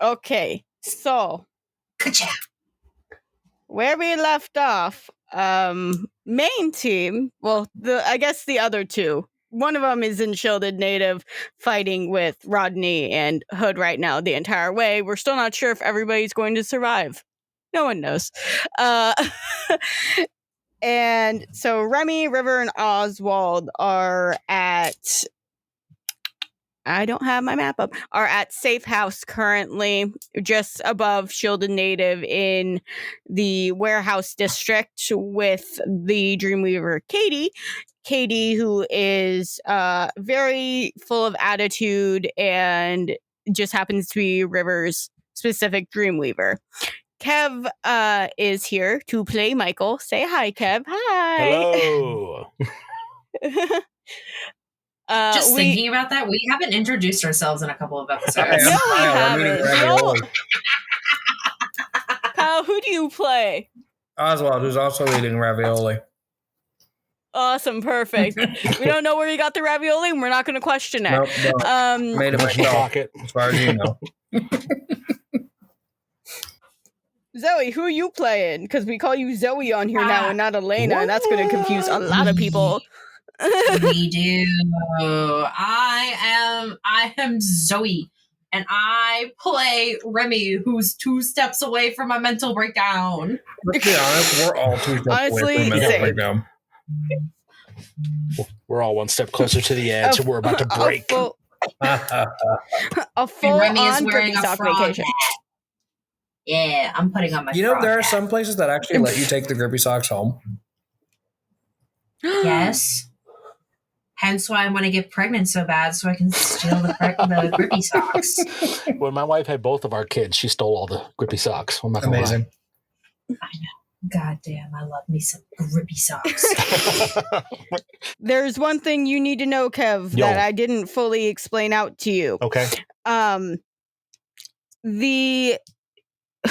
Okay, so Good job. where we left off, main team, well, I guess the other two. One of them is in Shielded Native fighting with Rodney and Hood right now the entire way. We're still not sure if everybody's going to survive. No one knows. And so Remi, River, and Oswald are at... I don't have my map up. Are at Safe House currently, just above Shielded Native in the warehouse district with the Dreamweaver Katie. Katie, who is very full of attitude and just happens to be River's specific Dreamweaver. Kev is here to play Michael. Say hi, Kev. Hi. Hello. Just thinking about that, we haven't introduced ourselves in a couple of episodes. No, we I'm eating haven't. ravioli. Kyle, who do you play? Oswald, who's also eating ravioli. Awesome, perfect. We don't know where you got the ravioli, and we're not going to question it. Nope, made it myself, pocket. as far as you know. Zoe, who are you playing? Because we call you Zoe on here now and not Elena, and that's going to confuse a lot of people. We do. I am Zoe, and I play Remi, who's 2 steps away from a mental breakdown. Let's be honest, we're all 2 steps away from a mental breakdown. We're all 1 step closer to the edge, and we're about to break. A full-on wearing grippy a sock frog vacation. hat. Yeah, I'm putting on my You know, frog there are hat. some places that actually let you take the grippy socks home. Yes. Hence why I want to get pregnant so bad so I can steal the grippy socks. When my wife had both of our kids, she stole all the grippy socks. I'm not gonna Amazing. I know. God damn, I love me some grippy socks. lie. There's one thing you need to know, Kev, that I didn't fully explain out to you. Okay.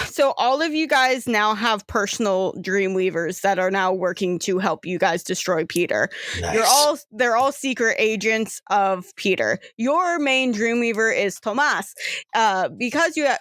So all of you guys now have personal Dreamweavers that are now working to help you guys destroy Peter. Nice. They're all secret agents of Peter. Your main Dreamweaver is Tomas. Because your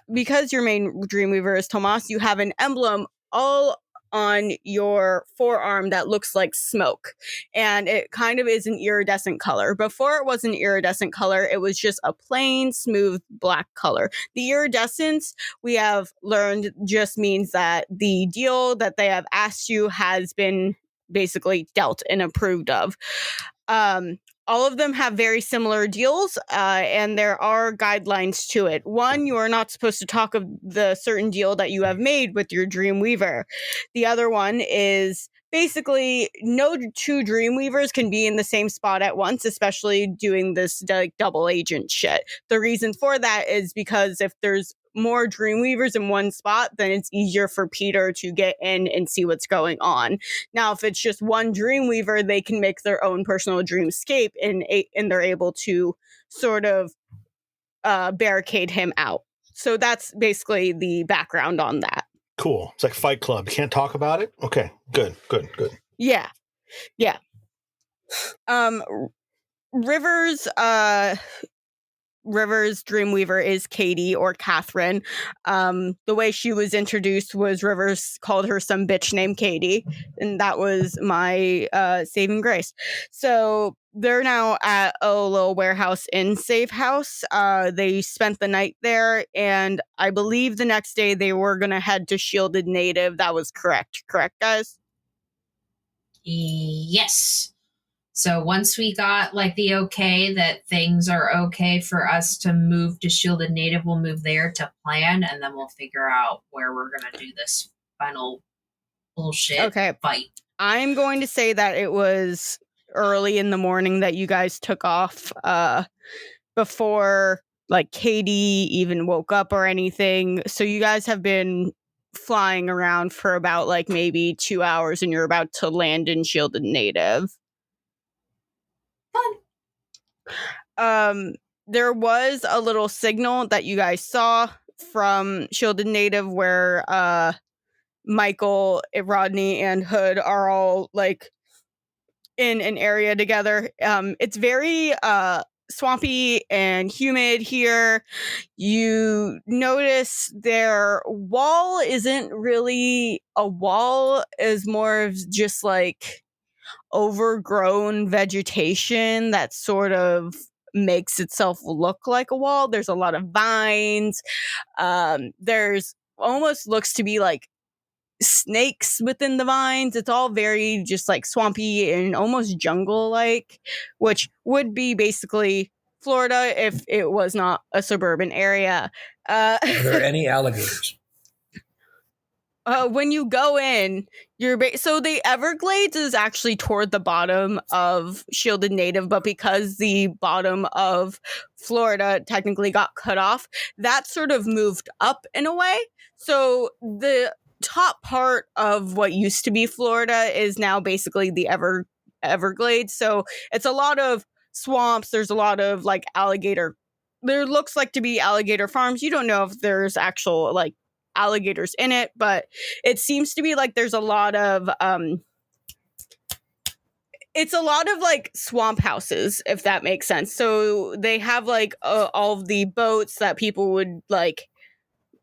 main Dreamweaver is Tomas, you have an emblem all on your forearm that looks like smoke, and it kind of is an iridescent color. Before it was an iridescent color, it was just a plain smooth black color. The iridescence, we have learned, just means that the deal that they have asked you has been basically dealt and approved of. All of them have very similar deals, and there are guidelines to it. One, you are not supposed to talk of the certain deal that you have made with your Dreamweaver. The other one is basically no 2 Dreamweavers can be in the same spot at once, especially doing this double agent shit. The reason for that is because if there's more Dreamweavers in one spot, then it's easier for Peter to get in and see what's going on. Now, if it's just one Dreamweaver, they can make their own personal dreamscape, and they're able to sort of barricade him out. So that's basically the background on that. Cool. It's like Fight Club. You can't talk about it? Okay. Good. Yeah. River's Dreamweaver is Katie, or Catherine. The way she was introduced was Rivers called her some bitch named Katie, and that was my saving grace. So they're now at a little warehouse in Safe House. They spent the night there, and I believe the next day they were going to head to Shielded Native. That was correct. Correct, guys? Yes. So once we got the okay that things are okay for us to move to Shielded Native, we'll move there to plan, and then we'll figure out where we're going to do this final bullshit fight. I'm going to say that it was early in the morning that you guys took off, before Katie even woke up or anything. So you guys have been flying around for about maybe 2 hours, and you're about to land in Shielded Native. There was a little signal that you guys saw from Shielded Native where Michael, Rodney, and Hood are all in an area together. It's very swampy and humid here. You notice their wall isn't really a wall, is more of just like overgrown vegetation that sort of makes itself look like a wall. There's a lot of vines. There's almost looks to be like snakes within the vines. It's all very just like swampy and almost jungle like, which would be basically Florida if it was not a suburban area. Are there any alligators? When you go in, so the Everglades is actually toward the bottom of Shielded Native, but because the bottom of Florida technically got cut off, that sort of moved up in a way. So the top part of what used to be Florida is now basically the Everglades. So it's a lot of swamps. There's a lot of like alligator. There looks like to be alligator farms. You don't know if there's actual like alligators in it, but it seems to be like there's a lot of it's a lot of like swamp houses, if that makes sense. So they have like all of the boats that people would like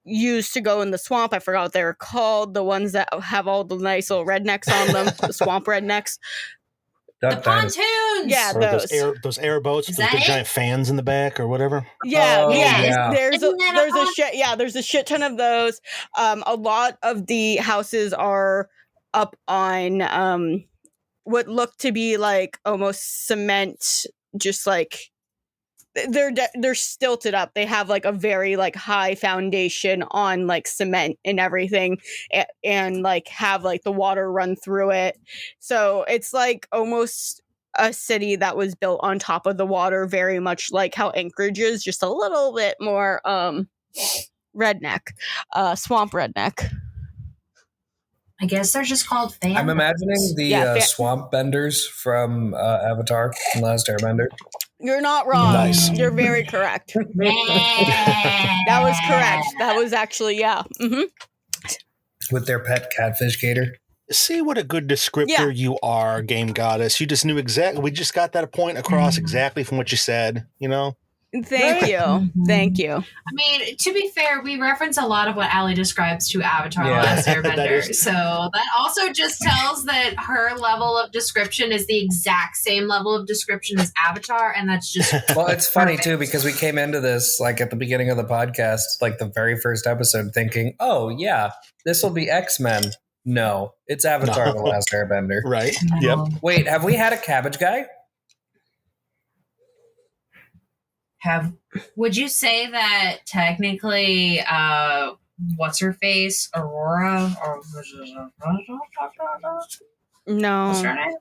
use to go in the swamp. I forgot what they're called, the ones that have all the nice little rednecks on them. The swamp rednecks. The pontoons. Yeah, those airboats with those big giant fans in the back or whatever. Yeah. There's a shit ton of those. A lot of the houses are up on what look to be like almost cement, just like they're stilted up. They have like a very like high foundation on like cement and everything, and like have like the water run through it. So it's like almost a city that was built on top of the water, very much like how Anchorage is, just a little bit more redneck, swamp redneck. I guess they're just called fans. I'm imagining the swamp benders from Avatar, The Last Airbender. You're not wrong. Nice. You're very correct. That was correct. That was actually, yeah. Mm-hmm. With their pet catfish gator. See what a good descriptor you are, Game Goddess. You just knew exactly. We just got that point across exactly from what you said, you know? Thank you. Thank you. I mean, to be fair, we reference a lot of what Allie describes to Avatar: The Last Airbender. So that also just tells that her level of description is the exact same level of description as Avatar, and that's just well, it's funny too because we came into this like at the beginning of the podcast, like the very first episode, thinking, "Oh yeah, this will be X-Men." No, it's Avatar: The Last Airbender. Right? No. Yep. Wait, have we had a cabbage guy? Would you say that technically what's her face, Aurora, or no, what's her name?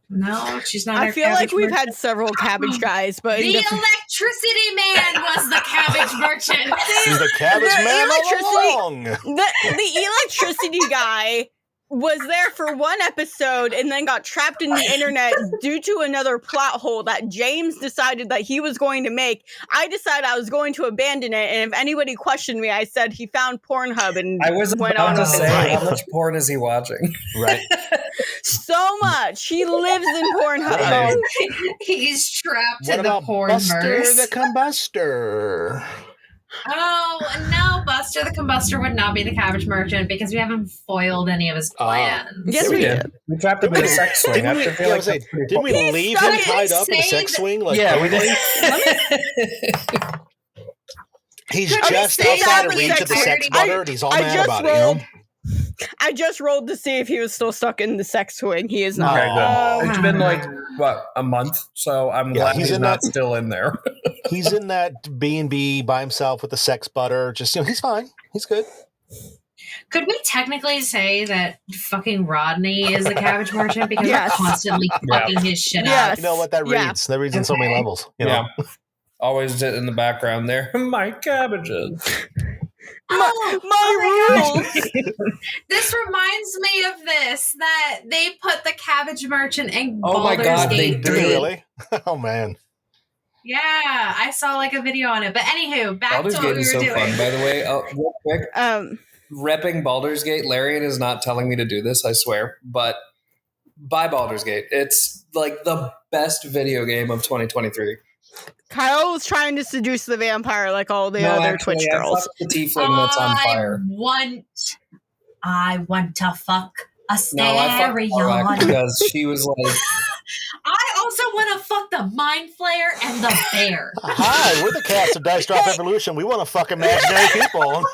No, she's not. I feel like we've had several cabbage guys, but the electricity man was the cabbage merchant. He's the cabbage man all along. The electricity guy was there for one episode and then got trapped in the internet due to another plot hole that James decided that he was going to make. I decided I was going to abandon it, and if anybody questioned me, I said he found Pornhub and I was went about on to with his say, life. how much porn is he watching? Right. So much. He lives in Pornhub. Right. He's trapped What in the about porn Buster verse. the Combuster? Oh, no, Buster the Combuster would not be the cabbage merchant because we haven't foiled any of his plans. Yes, we did. We trapped him in a sex swing. Didn't we leave him tied up in a sex swing? Like, yeah, we did. He's just outside of reach of the sex butter, and he's all mad about it, you know? I just rolled to see if he was still stuck in the sex swing. He is not. Okay, good. It's been like, what, a month? So I'm glad he's not still in there. He's in that B&B by himself with the sex butter. Just, you know, he's fine. He's good. Could we technically say that fucking Rodney is the cabbage merchant because we're constantly fucking his shit up? You know what that reads? That reads in so many levels. You know? Always in the background there. My cabbages. My rules. This reminds me of this, that they put the cabbage merchant in my Baldur's God, Gate Did 3. he really? Oh, man. Yeah, I saw like a video on it. But anywho, back Baldur's to Gate what we is were so doing. fun, by the way. Real quick, repping Baldur's Gate. Larian is not telling me to do this, I swear. But buy Baldur's Gate. It's like the best video game of 2023. Kyle was trying to seduce the vampire like all the other Twitch girls. The tiefling that's on fire. I want to fuck a No, I fucked Starion. Warlock because she was like, I also want to fuck the Mind Flayer and the bear. Hi, we're the cast of Dice Drop Evolution. We want to fuck imaginary people.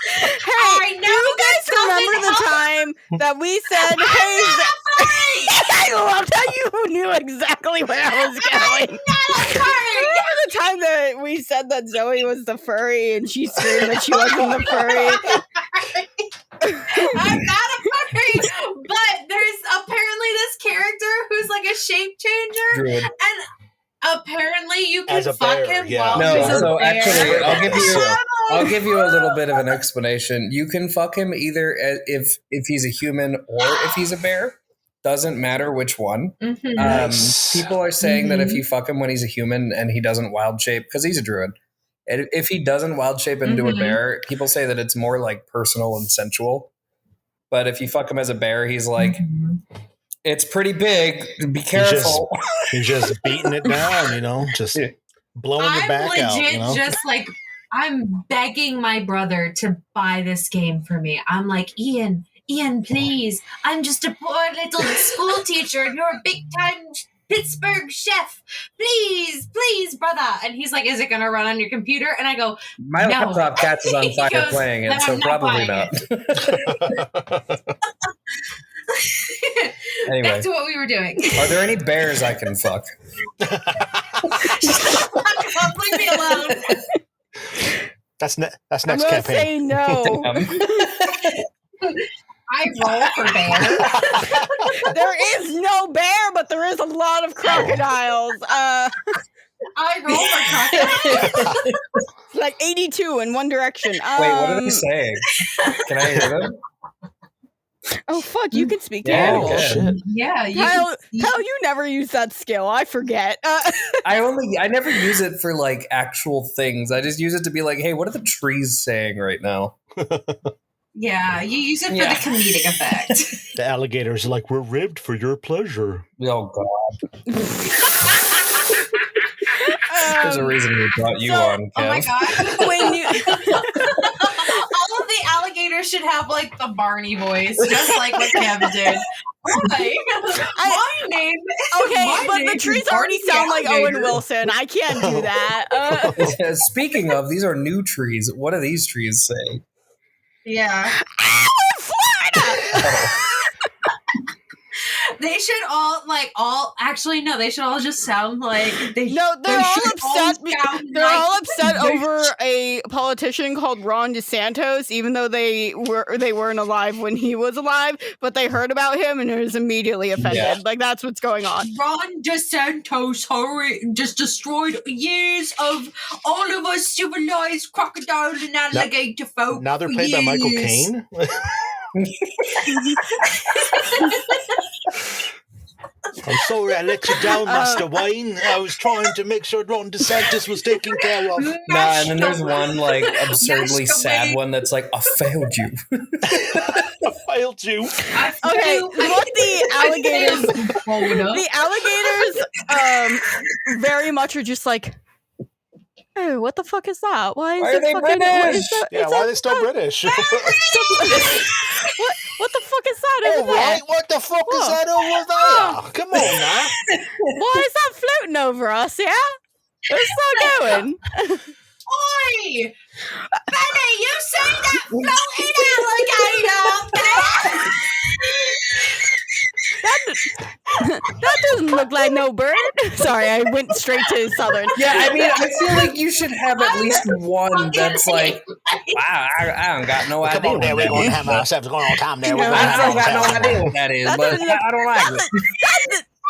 Hey, do you guys remember the time that we said, hey, I loved how you knew exactly where I was going. Remember the time that we said that Zoe was the furry and she screamed that she wasn't the furry? I'm not a furry, but there's apparently this character who's like a shape changer, Druid. and apparently you can As a fuck bear, him yeah. while No, he's a so bear. actually, I'll give you a little bit of an explanation. You can fuck him either if he's a human or if he's a bear. Doesn't matter which one. Mhm. Nice. People are saying that if you fuck him when he's a human and he doesn't wild shape, because he's a druid, and if he doesn't wild shape into a Mhm. bear, people say that it's more like personal and sensual. But if you fuck him as a bear, he's like, it's pretty big. Be careful. He's just beating it down, just blowing your back I'm out. legit just like, I'm begging my brother to buy this game for me. I'm like, Ian, please. I'm just a poor little school teacher and you're a big time Pittsburgh chef. Please, brother. And he's like, is it going to run on your computer? And I go, My no. laptop catches on fire He goes, playing it, "Then so I'm not probably buying not. Anyway, Back to what we were doing. are there any bears I can fuck? Leave me alone. That's next I'm going to campaign. say no. I roll for bear. There is no bear, but there is a lot of crocodiles. I roll for crocodile. Like 82 in one direction. Wait, what are they saying? Can I hear them? Oh, fuck, you can speak Yeah, animal. you can. Shit. Yeah, Kyle, you never use that skill. I forget. I never use it for like actual things. I just use it to be like, hey, what are the trees saying right now? yeah, you use it for Yeah. the comedic effect. The alligators are like, we're ribbed for your pleasure. Oh god. There's a reason we brought you on, Kev. Oh my god. When you All of the alligators should have like the Barney voice, just like what Kev did. Hi, my name. okay, my but name the is trees already Barney sound like Alligator. Owen Wilson. I can't do that. Speaking of, these are new trees. What do these trees say? Yeah, Florida. they should all actually no, they should all just sound like they. No, they're all should upset. sound They're like- all upset over a politician called Ron DeSantis, even though they weren't alive when he was alive, but they heard about him and was immediately offended. Yeah. Like that's what's going on. Ron DeSantis just destroyed years of all of us civilized crocodile and alligator folk. Now they're for played by Michael years. Caine. I'm sorry I let you down, Master Wayne. I was trying to make sure Ron DeSantis was taken care of. Nah, and then there's one like absurdly sad one that's like, I failed you. I failed you. Okay, what the alligators very much are just like, oh, what the fuck is that? Why are they British? Yeah, why are they still British? What the fuck is that over All there? right, what the fuck is that over there? Come on now. Why is that floating over us, yeah? It's not going. Oi! Benny, you see that floating alligator? That doesn't look like no bird. Sorry, I went straight to Southern. Yeah, I mean, I feel like you should have at least one that's like, wow, I don't got no idea. Come on there, what we're going to that have is, ourselves going on time there. No, I don't got no idea what that is, That but doesn't look- I don't like it.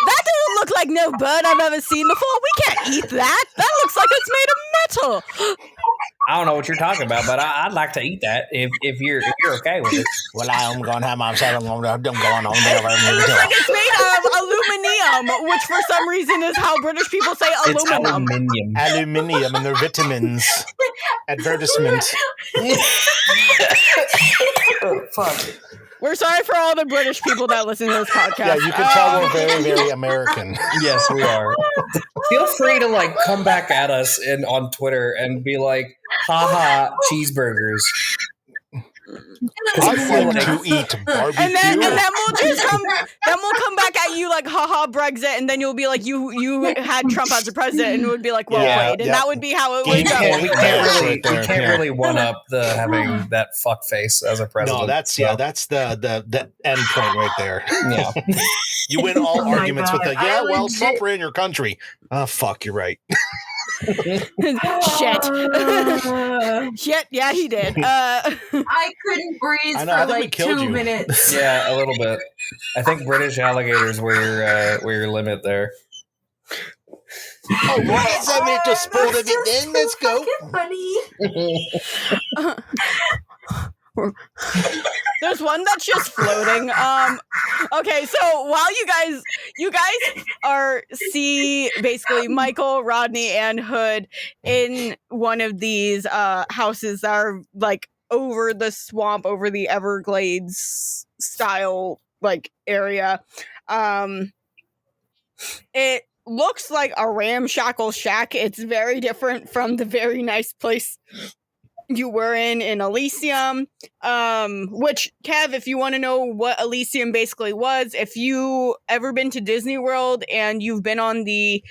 That doesn't look like no bird I've ever seen before. We can't eat that. That looks like it's made of metal. I don't know what you're talking about, but I'd like to eat that if you're okay with it. Well, I'm going to have myself going on there. It looks like it's made of aluminium, which for some reason is how British people say It's aluminum. aluminium. Aluminium and their vitamins. Advertisement. Oh, fuck. We're sorry for all the British people that listen to this podcast. Yeah, you can tell we're very, very American. Yes, we are. Feel free to like come back at us on Twitter and be like, haha, cheeseburgers. I want to eat barbecue. And then we'll just come back at you like, haha, Brexit, and then you'll be like, you had Trump as a president, and it would be like, well, played, and that would be how it would go. We can't really one up the having that fuck face as a president. No, that's the end point right there. Yeah. You win all arguments with the I Trump ran your country. Oh, fuck, you're right. Shit. Shit, yeah, he did. I couldn't breathe for like 2 minutes. Yeah, a little bit. I think British alligators were your limit there. Oh, what is that to spoil of it then? Let's go. Funny. There's one that's just floating. Okay, so while you guys see basically Michael, Rodney, and Hood in one of these houses that are like over the swamp, over the Everglades style like area. It looks like a ramshackle shack. It's very different from the very nice place you were in Elysium, which, Kev, if you want to know what Elysium basically was, if you ever been to Disney World and you've been on the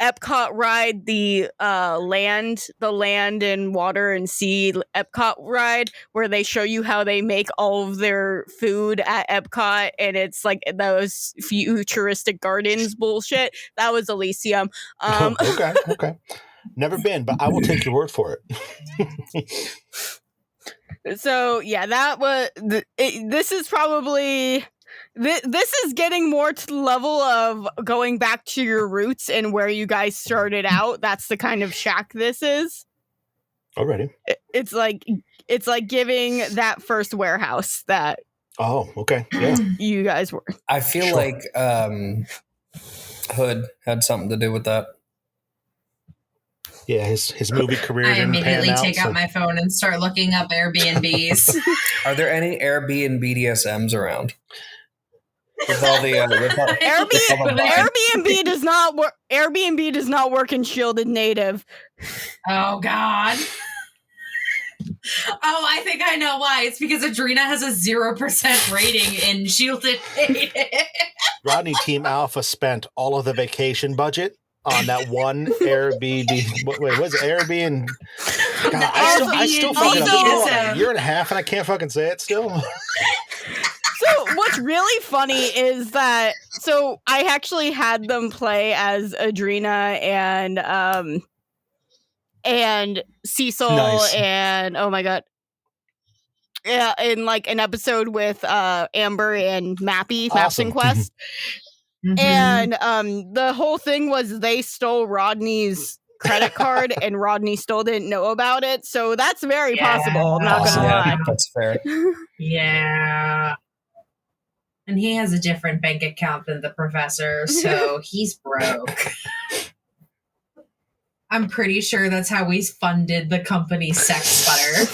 Epcot ride, the land and water and sea Epcot ride, where they show you how they make all of their food at Epcot, and it's like those futuristic gardens bullshit. That was Elysium. Okay. Never been, but I will take your word for it. So yeah, that was. This is probably. This is getting more to the level of going back to your roots and where you guys started out. That's the kind of shack this is. Already. It's like giving that first warehouse that. Oh, okay. Yeah. You guys were. I feel like Hood had something to do with that. Yeah, his movie career. I immediately take out my phone and start looking up Airbnbs. Are there any Airbnb DSMs around? With all the Airbnb does not work. Airbnb does not work in Shielded Native. Oh God. Oh, I think I know why. It's because Adrena has a 0% rating in Shielded Native. Rodney Team Alpha spent all of the vacation budget on that one Airbnb. Wait, was it Airbnb? God, I still fucking a year and a half, and I can't fucking say it still. So what's really funny is that I actually had them play as Adrena and Cecil and oh my god. Yeah, in like an episode with Amber and Mappy, Maps and Quest. Mm-hmm. And the whole thing was they stole Rodney's credit card and Rodney still didn't know about it. So that's very possible. I'm not gonna lie. That's fair. Yeah. And he has a different bank account than the professor, so he's broke. I'm pretty sure that's how we funded the company Sex Butter.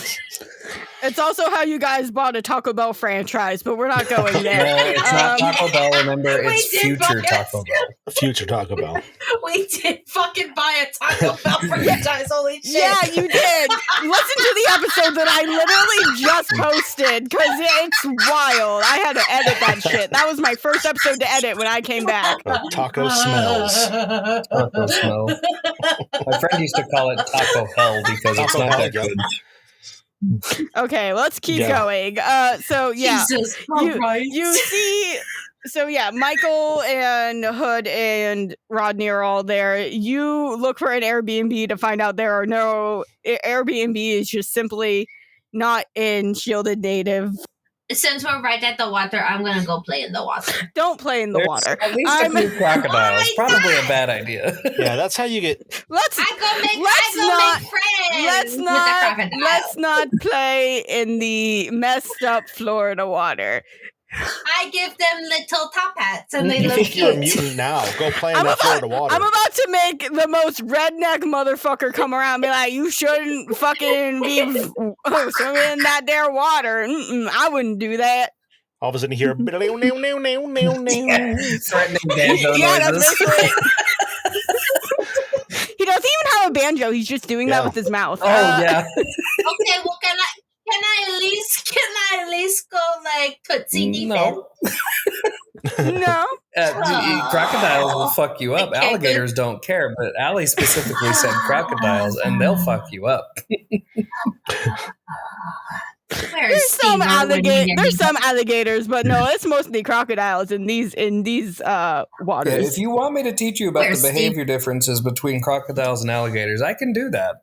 It's also how you guys bought a Taco Bell franchise, but we're not going there. No, it's not Taco Bell. Remember, it's future Taco Bell. Future Taco Bell. We did fucking buy a Taco Bell franchise. Holy shit! Yeah, you did. Listen to the episode that I literally just posted because it's wild. I had to edit that shit. That was my first episode to edit when I came back. Taco smells. Taco smell. My friend used to call it Taco Hell because it's not that good. Okay, let's keep going. So yeah, Jesus, you see. So yeah, Michael and Hood and Rodney are all there. You look for an Airbnb to find out there are no Airbnb is just simply not in Shielded Native. Since we're right at the water, I'm gonna go play in the water. Don't play in the water. At least a few crocodiles. Probably a bad idea. Yeah, that's how you get. Let's make friends. Let's not play in the messed up Florida water. I give them little top hats and they You look think you're a cute. mutant now? Go play in that Florida water. I'm about to make the most redneck motherfucker come around and be like, you shouldn't fucking be swimming in that there water. I wouldn't do that. All of a sudden you hear threatening banjo Yeah, that's noises. basically. He doesn't even have a banjo. He's just doing that with his mouth. Oh yeah. Okay, well, can I at least go like Tootsie defense? No. Crocodiles will fuck you up. Okay, Alligators don't care, but Allie specifically said crocodiles, and they'll fuck you up. There's some alligators, but no, it's mostly crocodiles in these waters. Yeah, if you want me to teach you about the behavior differences between crocodiles and alligators, I can do that.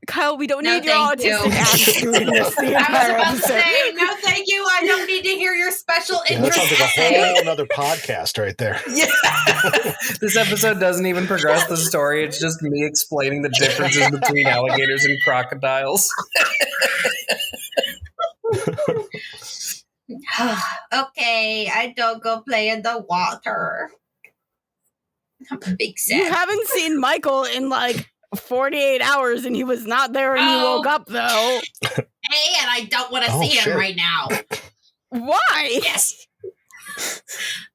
Kyle, we don't No, need your thank autistic you. ass doing this the I was entire about to episode. say, no, thank you. I don't need to hear your special that interest sounds like a essay. whole another podcast right there. Yeah. This episode doesn't even progress the story. It's just me explaining the differences between alligators and crocodiles. Okay, I don't go play in the water. I'm a big You sad. haven't seen Michael in like 48 hours, and he was not there when you woke up, though. Hey, and I don't want to Oh, see shit. him right now. Why? Yes.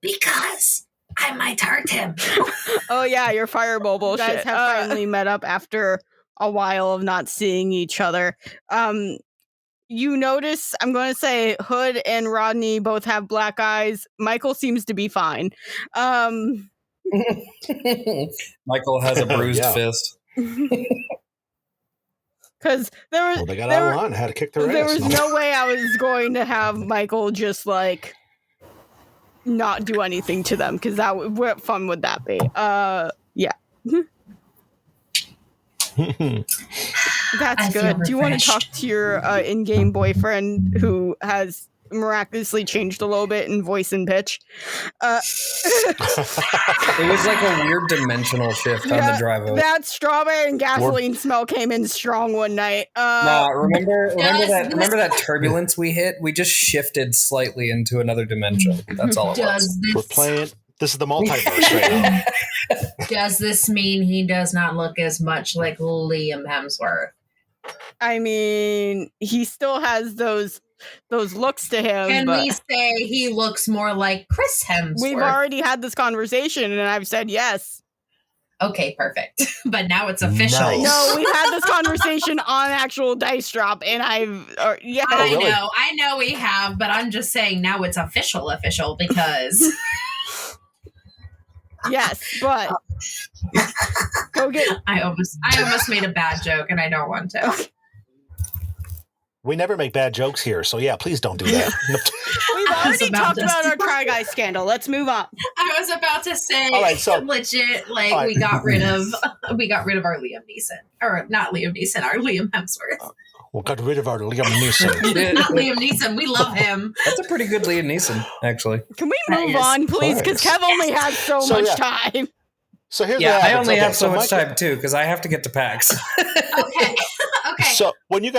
Because I might hurt him. Oh yeah, your fireball bullshit. You guys have finally met up after a while of not seeing each other. You notice, I'm going to say Hood and Rodney both have black eyes. Michael seems to be fine. Michael has a bruised Yeah. fist. Because there was Well, they got there out were- on how to kick their there ass. was no way I was going to have Michael just like not do anything to them, because what fun would that be? Yeah. That's I feel good. Do you want to refreshed. talk to your in-game boyfriend who has miraculously changed a little bit in voice and pitch? It was like a weird dimensional shift on the drive over. That strawberry and gasoline smell came in strong one night. Remember Does that turbulence we hit? We just shifted slightly into another dimension. That's all it was. We're playing. This is the multiverse right now. Does this mean he does not look as much like Liam Hemsworth? I mean, he still has those looks to him. Can but we say he looks more like Chris Hemsworth? we've already had this conversation, and I've said yes. Okay, perfect. But now it's official. Nice. No, we had this conversation on actual dice drop, and yeah. I really? I know we have, but I'm just saying now it's official because Yes, but go get. I almost made a bad joke and I don't want to. We never make bad jokes here, so yeah, please don't do that. We've I was already about talked to about our say- Try Guy scandal. Let's move on. I was about to say All right, so- legit like all right. we got rid of our Liam Neeson. Or not Liam Neeson, our Liam Hemsworth. We got rid of our Liam Neeson. Not Liam Neeson. We love him. That's a pretty good Liam Neeson, actually. Can we That move is on, please? Because fine. Kev only has so So, much yeah. time. So here's Yeah, what I happens. only Okay, have so much Michael- time too because I have to get to PAX. Okay. Okay. So when you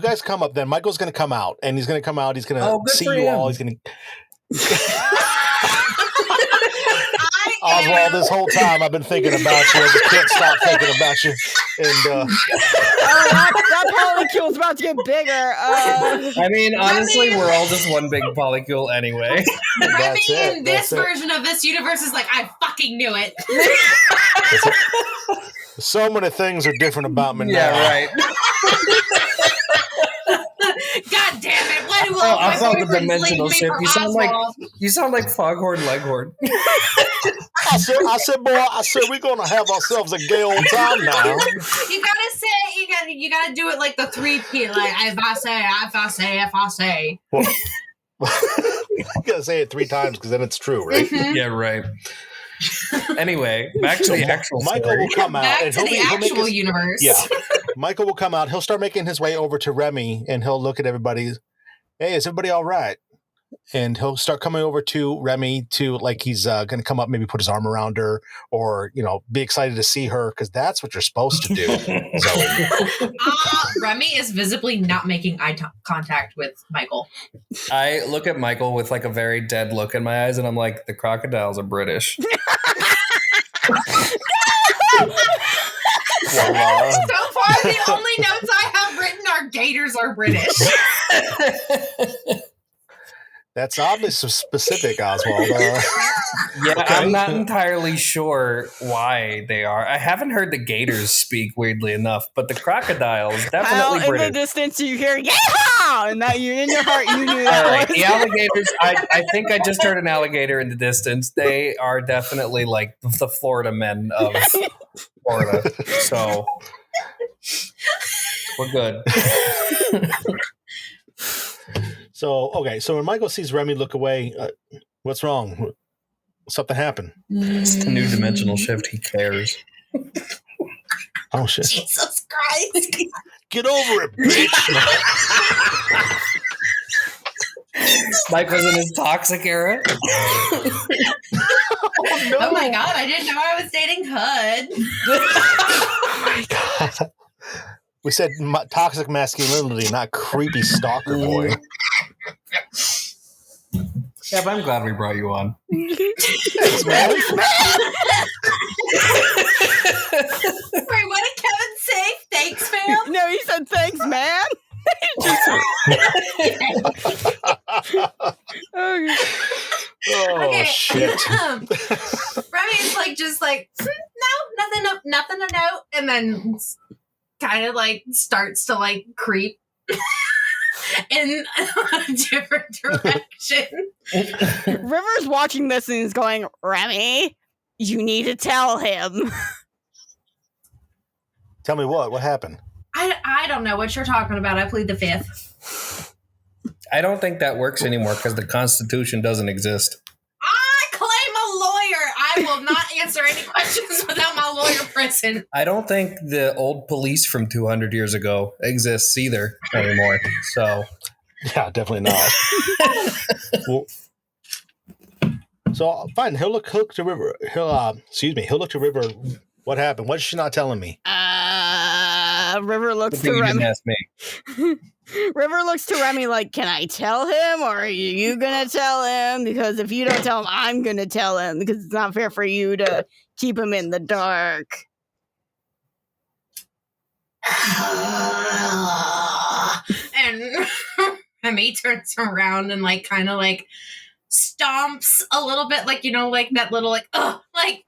guys come up, then Michael's going to come out, and he's going to come out. He's going Oh, to good see for you him. all. He's going to I Oswald. am- This whole time I've been thinking about you. I can't stop thinking about you. And That polycule's about to get bigger. I mean, honestly, Remi- we're all just one big polycule anyway. Remi That's it, in this that's it. version of this universe is like, I fucking knew it. so many things are different about me now. Yeah, right. God damn it. Why do all Oh, my I felt the boyfriends dimensional leave me shift. for You sound like Oswald? you sound like Foghorn Leghorn. I said, boy, we're gonna have ourselves a gay old time now. You gotta say, you gotta do it like the 3P, like if I say. Well, you gotta say it 3 times because then it's true, right? Mhm. Yeah, right. Anyway, back to the actual Michael story. will come out Back and to the he'll make actual his, universe. yeah. Michael will come out. He'll start making his way over to Remi, and he'll look at everybody. Hey, is everybody all right? And he'll start coming over to Remi to like he's going to come up, maybe put his arm around her, or be excited to see her because that's what you're supposed to do. Zoe. Remy is visibly not making eye contact with Michael. I look at Michael with like a very dead look in my eyes, and I'm like, the crocodiles are British. Well, So far, the only notes I have written are gators are British. That's oddly specific, Oswald. Yeah, okay. I'm not entirely sure why they are. I haven't heard the gators speak, weirdly enough, but the crocodiles definitely. In the distance, you hear "Yeehaw!" and that you in your heart you knew that. All right, the alligators. I think I just heard an alligator in the distance. They are definitely like the Florida men of Florida. So we're good. So when Michael sees Remi look away, what's wrong? Something happened. It's the new dimensional shift. He cares. Oh shit! Jesus Christ! Get over it, bitch! Michael's in his toxic era. Oh, no. Oh my god! I didn't know I was dating Hud. Oh my god! We said toxic masculinity, not creepy stalker boy. Yeah, but I'm glad we brought you on. Thanks, man. Wait, what did Kevin say? Thanks, fam? No, he said thanks, man. Oh, shit. Remi's like, just like, no, nothing to note. And then kind of like starts to like creep in a different direction. River's watching this and he's going, Remi, you need to tell him. Tell me what? What happened? I don't know what you're talking about. I plead the fifth. I don't think that works anymore because the Constitution doesn't exist. I claim a lawyer. I will not answer any questions without my lawyer present. I don't think the old police from 200 years ago exists either anymore. So, yeah, definitely not. Well, so fine. He'll look to River. He'll look to River. What happened? What's she not telling me? River looks to Remi. Ask me. River looks to Remi like, can I tell him or are you going to tell him? Because if you don't tell him, I'm going to tell him because it's not fair for you to keep him in the dark. And Remi turns around and like kind of like stomps a little bit, like, you know, like that little like like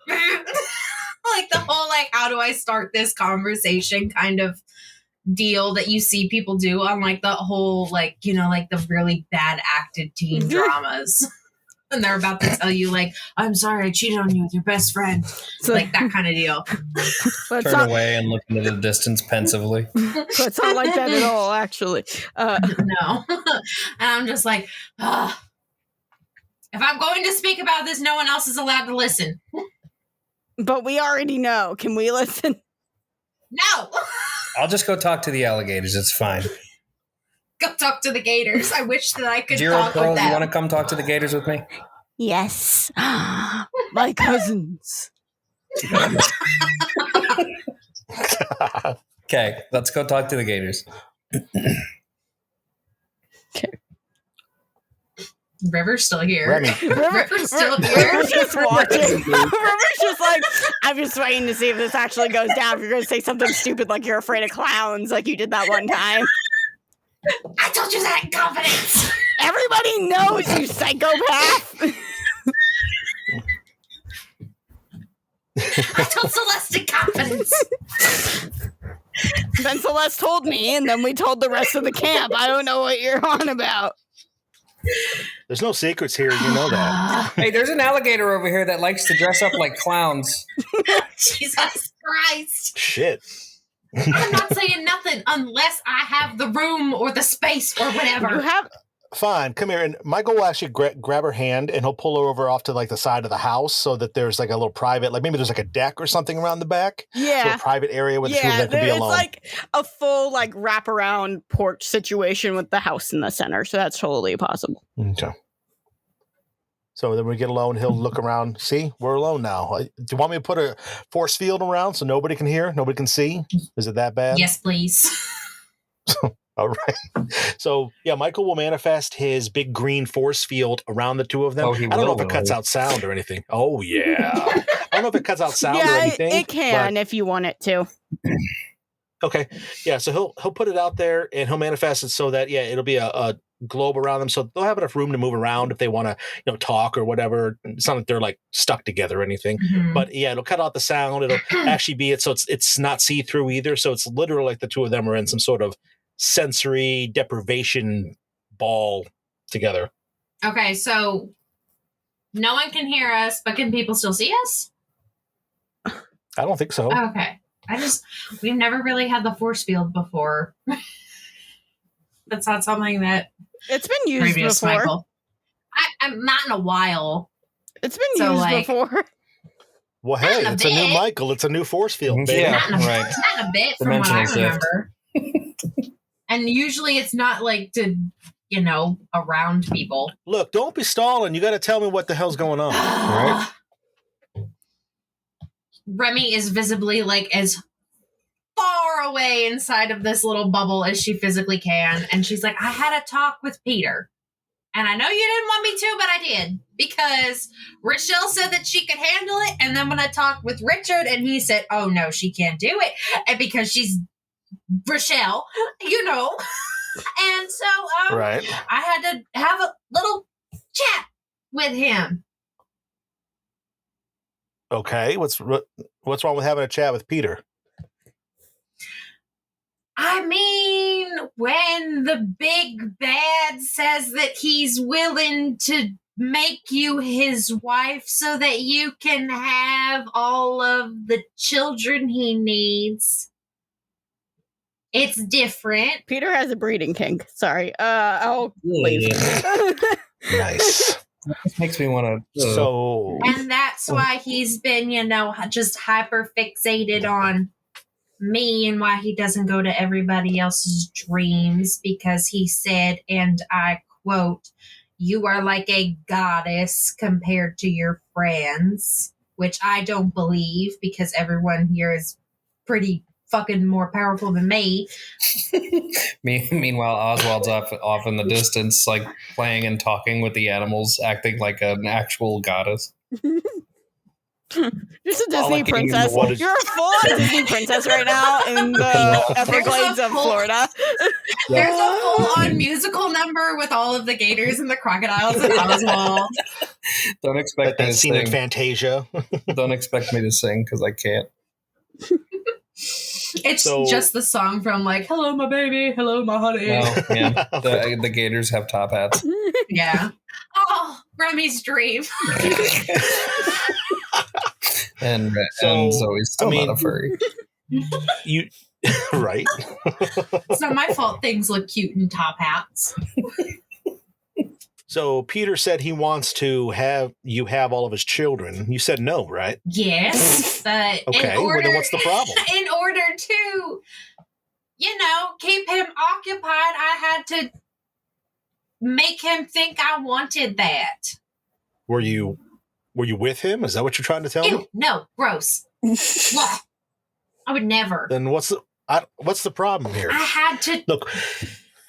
like the whole like how do I start this conversation kind of deal that you see people do on like the whole like, you know, like the really bad acted teen dramas. And they're about to tell you like, I'm sorry I cheated on you with your best friend. So, like that kind of deal. Turn away and look into the distance pensively. It's not like that at all, actually. No. And I'm just like, if I'm going to speak about this, no one else is allowed to listen. But we already know. Can we listen? No. I'll just go talk to the alligators. It's fine. Go talk to the gators. I wish that I could Zero talk Pearl, with them. You want to come talk to the gators with me? Yes. My cousins. Okay, let's go talk to the gators. Okay. River's still here. Remi. River's still here. River's just watching. River's just like, I'm just waiting to see if this actually goes down. If you're going to say something stupid like you're afraid of clowns, like you did that one time. I told you that in confidence. Everybody knows, you psychopath. I told Celeste in confidence. Then Celeste told me, and then we told the rest of the camp. I don't know what you're on about. There's no secrets here. You know that. Hey, there's an alligator over here that likes to dress up like clowns. Jesus Christ. Shit. I'm not saying nothing unless I have the room or the space or whatever. You have... Fine, come here. And Michael will actually grab her hand and he'll pull her over off to like the side of the house so that there's like a little private, like maybe there's like a deck or something around the back. Yeah. A little private area where the two of them can be it's alone. like a full like wraparound porch situation with the house in the center. So that's totally possible. Okay. So then we get alone, he'll look around. See, we're alone now. Do you want me to put a force field around so nobody can hear, nobody can see? Is it that bad? Yes, please. All right. So, yeah, Michael will manifest his big green force field around the two of them. I don't know if it cuts out sound or anything. Oh, yeah. I don't know if it cuts out sound or anything. It can if you want it to. Okay. Yeah, so he'll put it out there and he'll manifest it so that, yeah, it'll be a globe around them, so they'll have enough room to move around if they want to, talk or whatever. It's not like they're like stuck together or anything. Mhm. But yeah, it'll cut out the sound. It'll actually be it, so it's not see through either. So it's literally like the two of them are in some sort of sensory deprivation ball together. Okay, so no one can hear us, but can people still see us? I don't think so. Okay. We've never really had the force field before. That's not something that It's been used previous before. Michael. I'm not in a while. It's been So, used like- before. Well, hey, Not a it's a new bit. Michael. It's a new force field, baby. Yeah, Not right. a bit from what I Dimensional shift. remember. And usually it's not like to, around people. Look, don't be stalling. You got to tell me what the hell's going on, right? Remi is visibly like as far away inside of this little bubble as she physically can. And she's like, I had a talk with Peter. And I know you didn't want me to, but I did. Because Rochelle said that she could handle it. And then when I talked with Richard and he said, oh no, she can't do it. And because she's Rochelle, And so Right. I had to have a little chat with him. Okay. What's wrong with having a chat with Peter? I mean, when the big bad says that he's willing to make you his wife so that you can have all of the children he needs, it's different. Peter has a breeding kink. Sorry. I'll leave. Nice. This makes me want to. So, And that's why he's been, just hyper fixated on me and why he doesn't go to everybody else's dreams, because he said, and I quote, you are like a goddess compared to your friends, which I don't believe because everyone here is pretty fucking more powerful than me. Meanwhile, Oswald's off in the distance, like playing and talking with the animals, acting like an actual goddess. Just a All Disney like eating in the princess. woods. You're a full-on Disney princess right now in the Everglades of Florida. There's a full-on musical number with all of the gators and the crocodiles and Oswald. Don't expect me that to scene in sing. Fantasia. Don't expect me to sing because I can't. It's So- just the song from like, hello, my baby, hello, my honey. No, yeah. The gators have top hats. Yeah. Oh, Remi's dream. And So, Zoe's still I mean- not a furry. You right. It's not my fault things look cute in top hats. So Peter said he wants to have all of his children. You said no, right? Yes, but Okay. in Well, order, then what's the problem? in order to, keep him occupied, I had to make him think I wanted that. Were you with him? Is that what you're trying to tell me? Ew, no, gross. Blah. I would never. Then what's the problem here? I had to, Look,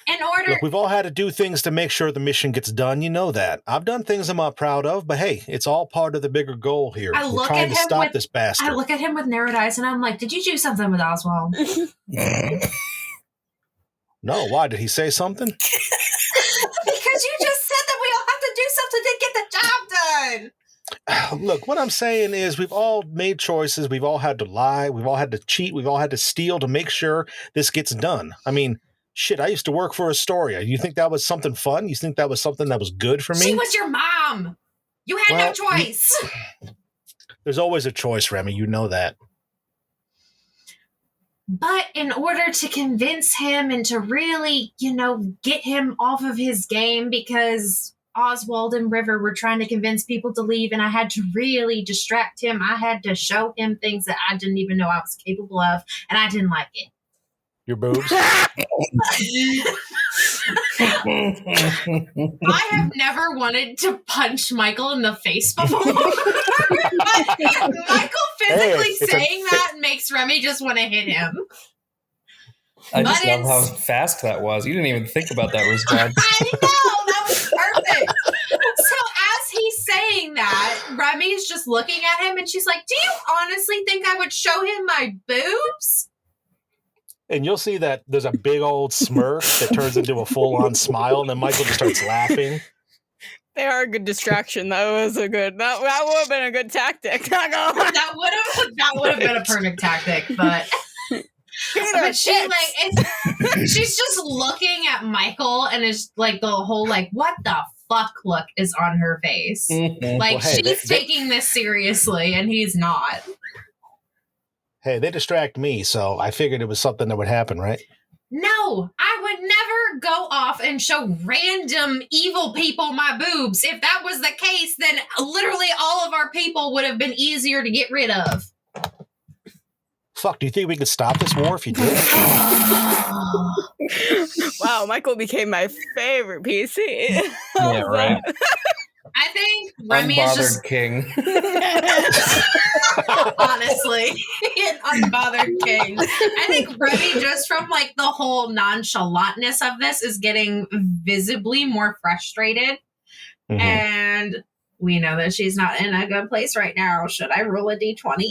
in order. we've all had to do things to make sure the mission gets done. You know that. I've done things I'm not proud of, but hey, it's all part of the bigger goal here. I We're look trying at to him stop with- this I bastard. look at him with narrowed eyes and I'm like, did you do something with Oswald? No, why? Did he say something? Because you just said that we all have to do something to get the job done. Look, what I'm saying is we've all made choices. We've all had to lie. We've all had to cheat. We've all had to steal to make sure this gets done. I mean, shit, I used to work for Astoria. You think that was something fun? You think that was something that was good for me? She was your mom. You had Well, no choice. There's always a choice, Remi. You know that. But in order to convince him and to really, get him off of his game, because Oswald and River were trying to convince people to leave, and I had to really distract him. I had to show him things that I didn't even know I was capable of, and I didn't like it. Your boobs? I have never wanted to punch Michael in the face before. But Michael physically it's a- saying that makes Remi just want to hit him. I just But love how it's- fast that was. You didn't even think about that response. I know, that was perfect. So as he's saying that, Remi's just looking at him and she's like, do you honestly think I would show him my boobs? And you'll see that there's a big old smirk that turns into a full-on smile, and then Michael just starts laughing. They are a good distraction. That was a good. That would have been a good tactic. That would have been a perfect tactic, but she's just looking at Michael, and it's like the whole like what the fuck look is on her face. Mm-hmm. Like she's taking this seriously, and he's not. Hey, they distract me, so I figured it was something that would happen, right? No, I would never go off and show random evil people my boobs. If that was the case, then literally all of our people would have been easier to get rid of. Fuck, do you think we could stop this war if you did? Wow, Michael became my favorite PC. Yeah, right. I think Remi is just king. honestly an unbothered king. I think Remi, just from like the whole nonchalantness of this, is getting visibly more frustrated. Mm-hmm. And we know that she's not in a good place right now. Should I roll a d20?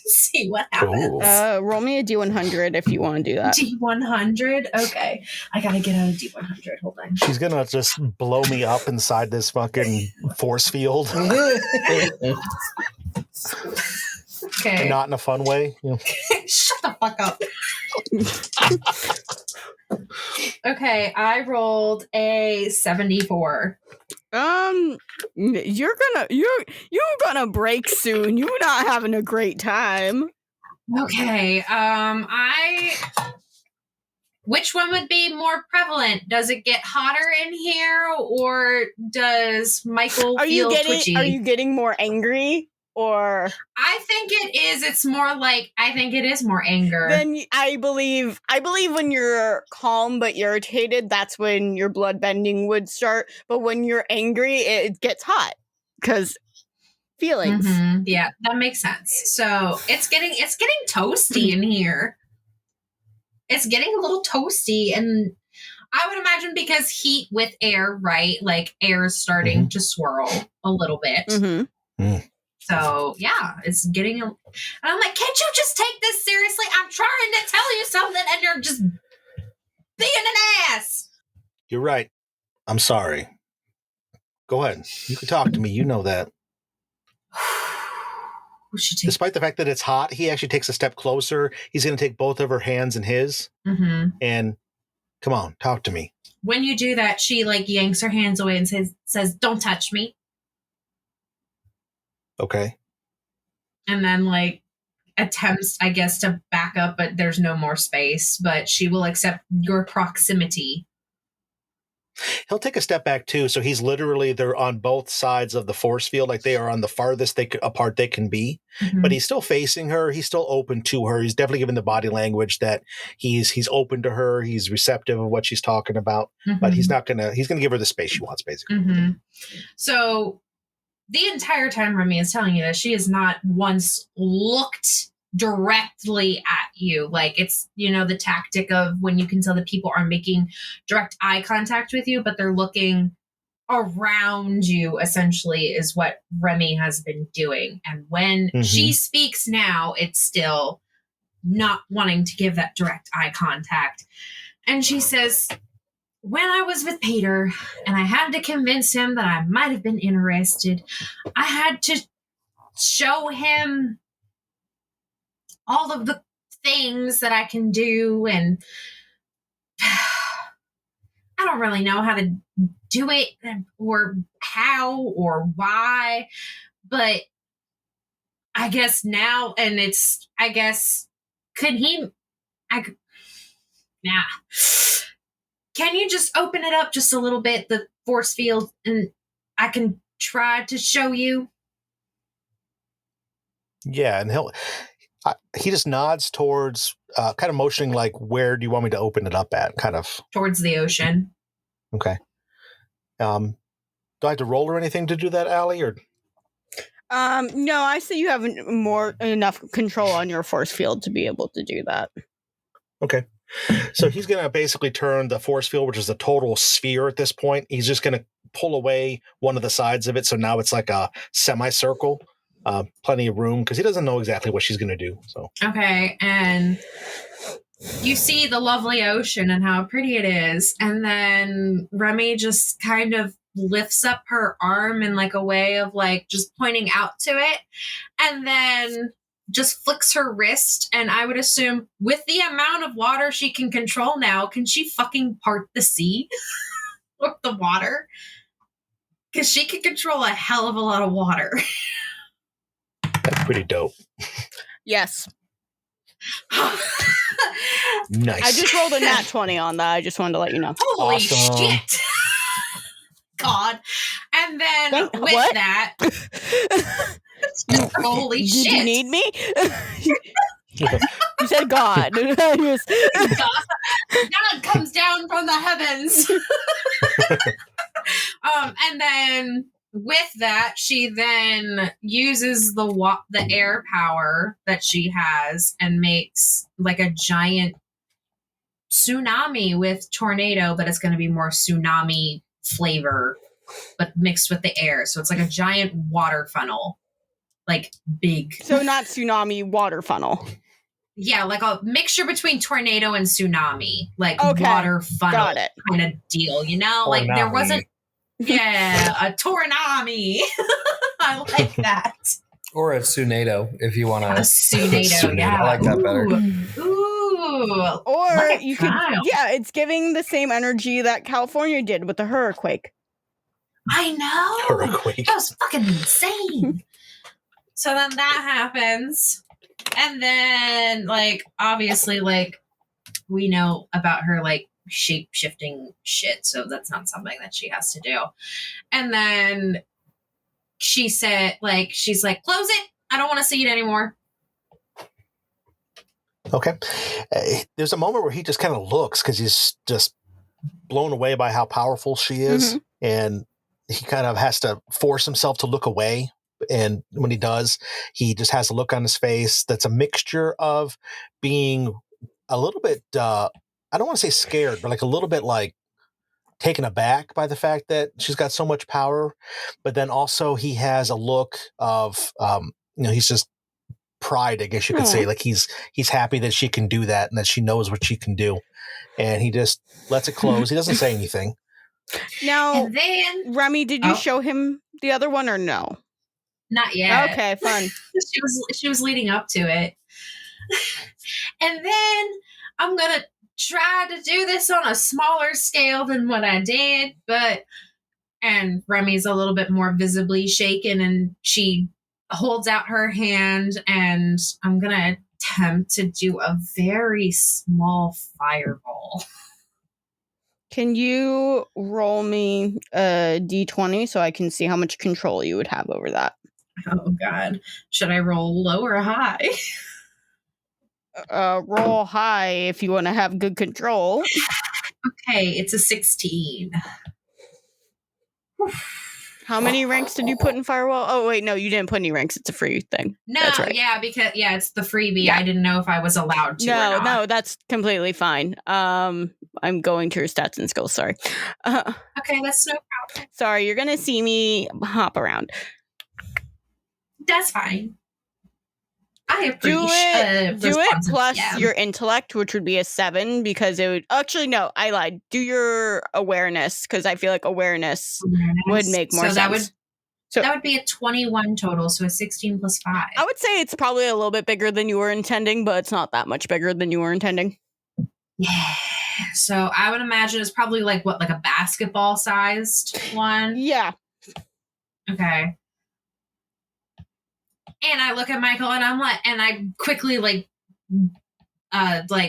See what happens. Roll me a d100 if you want to do that. D100? Okay. I gotta get out of D100. Hold on. She's gonna just blow me up inside this fucking force field. Okay. And not in a fun way. You know? Shut the fuck up. Okay, I rolled a 74. You're gonna break soon. You're not having a great time. Okay. Which one would be more prevalent? Does it get hotter in here, or does Michael feel twitchy? Are you getting more angry? Or I think it is. It's more like I think it is more anger. Then I believe when you're calm but irritated, that's when your blood bending would start. But when you're angry, it gets hot because feelings. Mm-hmm. Yeah, that makes sense. So it's getting toasty in here. It's getting a little toasty, and I would imagine because heat with air, right? Like air is starting to swirl a little bit. Mm-hmm. Mm. So, yeah, it's getting... And I'm like, can't you just take this seriously? I'm trying to tell you something, and you're just being an ass. You're right. I'm sorry. Go ahead. You can talk to me. You know that. Despite the fact that it's hot, he actually takes a step closer. He's going to take both of her hands in his. Mm-hmm. And, come on, talk to me. When you do that, she, like, yanks her hands away and says, don't touch me. Okay. And then, like, attempts, I guess, to back up, but there's no more space. But she will accept your proximity. He'll take a step back, too. So he's literally, they're on both sides of the force field. Like, they are on the farthest apart they can be. Mm-hmm. But he's still facing her. He's still open to her. He's definitely giving the body language that he's open to her. He's receptive of what she's talking about. Mm-hmm. But he's going to give her the space she wants, basically. Mm-hmm. So... the entire time Remi is telling you that she has not once looked directly at you. Like it's, the tactic of when you can tell that people are making direct eye contact with you, but they're looking around you, essentially, is what Remi has been doing. And when she speaks now, it's still not wanting to give that direct eye contact. And she says... when I was with Peter and I had to convince him that I might have been interested, I had to show him all of the things that I can do. And I don't really know how to do it or how or why, but I guess now, and can you just open it up just a little bit, the force field, and I can try to show you? Yeah, and he just nods towards, kind of motioning like, where do you want me to open it up at? Kind of. Towards the ocean. Okay. Do I have to roll or anything to do that, Allie? Or? No, I say you have enough control on your force field to be able to do that. Okay. So he's going to basically turn the force field, which is a total sphere at this point. He's just going to pull away one of the sides of it. So now it's like a semicircle, plenty of room because he doesn't know exactly what she's going to do. So okay. And you see the lovely ocean and how pretty it is. And then Remi just kind of lifts up her arm in like a way of like just pointing out to it. And then just flicks her wrist. And I would assume with the amount of water she can control now, can she fucking part the sea with the water? Because she can control a hell of a lot of water. That's pretty dope. Yes. Nice. I just rolled a nat 20 on that. I just wanted to let you know. Holy Awesome. shit. God. And then with what? that, holy Did shit. you need me? You said God. God comes down from the heavens. And then with that, she then uses the air power that she has and makes like a giant tsunami with tornado, but it's going to be more tsunami flavor, but mixed with the air. So it's like a giant water funnel, like big. So not tsunami, water funnel. Yeah, like a mixture between tornado and tsunami, like Okay, water funnel got it. kind of deal, you know? Like there Tornami. wasn't, a tornami. I like that. Or a tsunado, if you want A to. tsunado, yeah. I like that better. Ooh. Or Look at you could, Kyle. yeah, it's giving the same energy that California did with the hurricane. I know. Hurricane. That was fucking insane. So then that happens. And then, like, obviously, like, we know about her, like, shape-shifting shit. So that's not something that she has to do. And then she said, like, she's like, close it. I don't want to see it anymore. Okay. There's a moment where he just kind of looks because he's just blown away by how powerful she is. Mhm. And he kind of has to force himself to look away. And when he does, he just has a look on his face that's a mixture of being a little bit, I don't want to say scared, but like a little bit like taken aback by the fact that she's got so much power. But then also he has a look of, he's just pride, I guess you could say. Like he's happy that she can do that and that she knows what she can do. And he just lets it close. He doesn't say anything. Now, And then, Remi, did you show him the other one or no? not yet. Okay, fun. She was leading up to it. And then I'm going to try to do this on a smaller scale than what I did, and Remi's a little bit more visibly shaken, and she holds out her hand, and I'm going to attempt to do a very small fireball. Can you roll me a d20 so I can see how much control you would have over that? Oh, God. Should I roll low or high? Roll high if you want to have good control. Okay, it's a 16. How many ranks did you put in Firewall? Oh, wait, no, you didn't put any ranks. It's a free thing. No, That's right. yeah, because, it's the freebie. Yeah. I didn't know if I was allowed to or not. No, that's completely fine. I'm going to your stats and skills, sorry. Okay, that's no problem. Sorry, you're going to see me hop around. That's fine. I Do appreciate it plus your intellect, which would be a 7, because it would... Actually, no, I lied. Do your awareness, because I feel like awareness would make more sense. That would be a 21 total, so a 16 plus 5. I would say it's probably a little bit bigger than you were intending, but it's not that much bigger than you were intending. Yeah. So I would imagine it's probably like a basketball-sized one? Yeah. Okay. And I look at Michael and I'm like, and I quickly like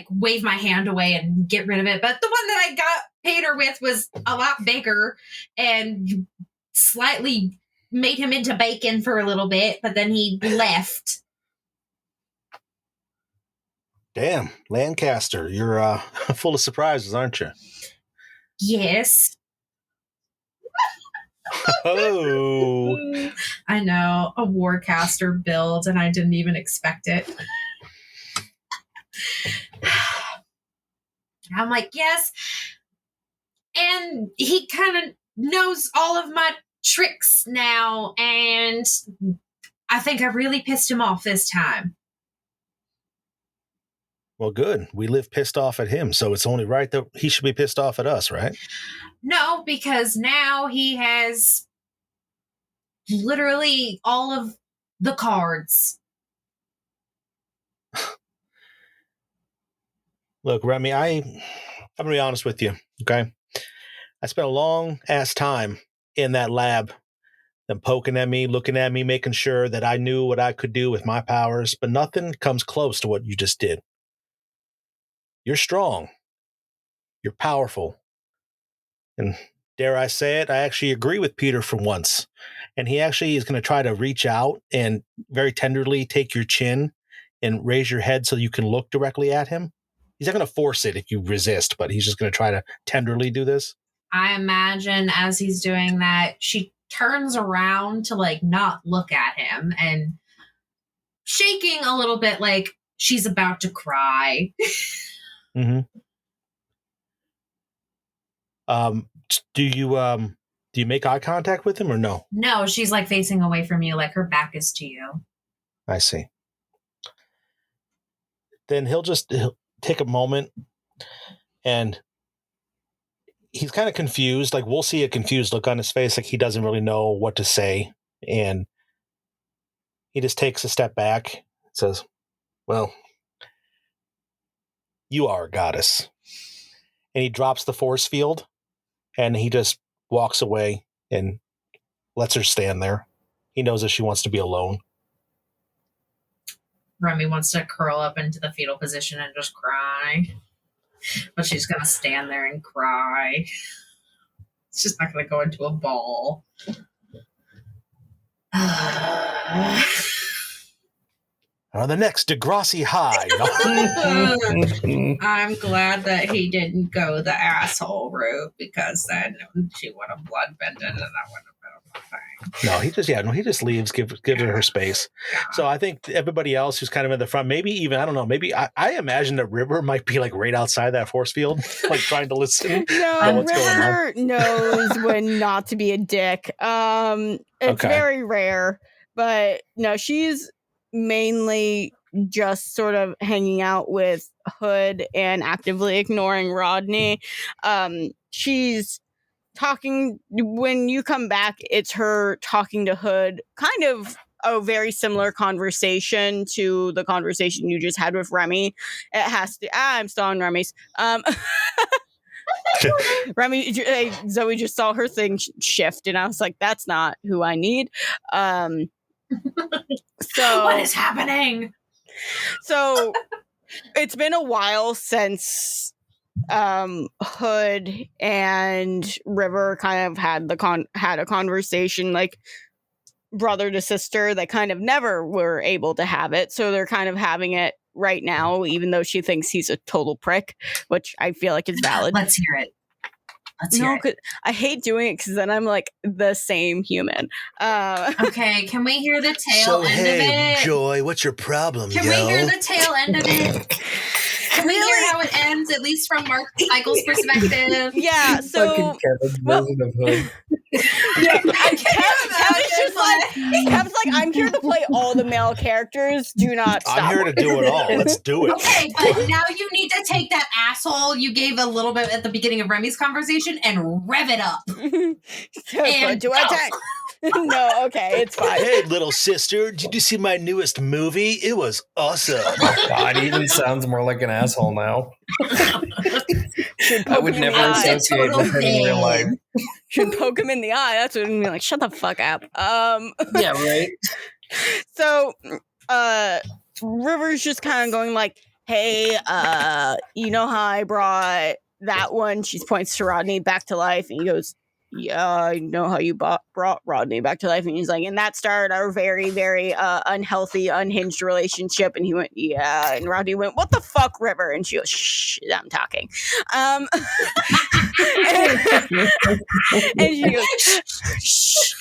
wave my hand away and get rid of it. But the one that I got Peter with was a lot bigger and slightly made him into bacon for a little bit, but then he left. Damn, Lancaster, you're full of surprises, aren't you? Yes. Oh, I know, a Warcaster build, and I didn't even expect it. I'm like, yes. And he kind of knows all of my tricks now, and I think I really pissed him off this time. Well, good. We live pissed off at him, so it's only right that he should be pissed off at us, right? No, because now he has literally all of the cards. Look, Remi, I'm going to be honest with you, okay? I spent a long ass time in that lab, them poking at me, looking at me, making sure that I knew what I could do with my powers, but nothing comes close to what you just did. You're strong. You're powerful. And dare I say it, I actually agree with Peter for once. And he actually is going to try to reach out and very tenderly take your chin and raise your head so you can look directly at him. He's not going to force it if you resist, but he's just going to try to tenderly do this. I imagine as he's doing that, she turns around to like not look at him and shaking a little bit like she's about to cry. Mm-hmm. Do you make eye contact with him or no? No, she's like facing away from you, like her back is to you. I see. Then he'll take a moment and he's kind of confused. Like we'll see a confused look on his face, like he doesn't really know what to say. And he just takes a step back and says, well, you are a goddess. And he drops the force field and he just walks away and lets her stand there. He knows that she wants to be alone. Remi wants to curl up into the fetal position and just cry. But she's going to stand there and cry. It's just not going to go into a ball. On the next Degrassi High. I'm glad that he didn't go the asshole route because then she would have bloodbended and that would have been a thing. No, he just leaves, gives her space. Yeah. So I think everybody else who's kind of in the front, maybe even, I don't know, maybe I imagine that River might be like right outside that force field, like trying to listen. No, River knows when not to be a dick. It's very rare, but no, she's mainly just sort of hanging out with Hood and actively ignoring Rodney. She's talking, when you come back, it's her talking to Hood, kind of a very similar conversation to the conversation you just had with Remi. It has to, I'm still on Remi's. Remi, Zoe just saw her thing shift, and I was like, that's not who I need. So what is happening? So it's been a while since Hood and River kind of had a conversation like brother to sister. They kind of never were able to have it, so they're kind of having it right now, even though she thinks he's a total prick, which I feel like is valid. Let's hear it. I hate doing it because then I'm like the same human. Okay, can we hear the tail end of it? Joy, what's your problem? Can we hear the tail end of it? Can we hear how it ends, at least from Michael's perspective? Yeah, so Kevin's version of Hood. Yeah, Kev's like, I'm here to play all the male characters. Do not stop. I'm here to do it all. Let's do it. Okay, but now you need to take that asshole you gave a little bit at the beginning of Remi's conversation and rev it up. Do I attack? No, okay, it's fine. Hey, little sister, did you see my newest movie? It was awesome. God, he even sounds more like an asshole now. I would never associate with him in real life. Should poke him in the eye. That's what I'm like. Shut the fuck up. Yeah, right. So, River's just kind of going like, "Hey, you know how I brought that one?" She points to Rodney back to life, and he goes, "Yeah, I know how you brought Rodney back to life." And he's like, and that started our very, very unhealthy, unhinged relationship. And he went, "Yeah." And Rodney went, "What the fuck, River?" And she goes, "Shh, I'm talking." And she goes, "Shh."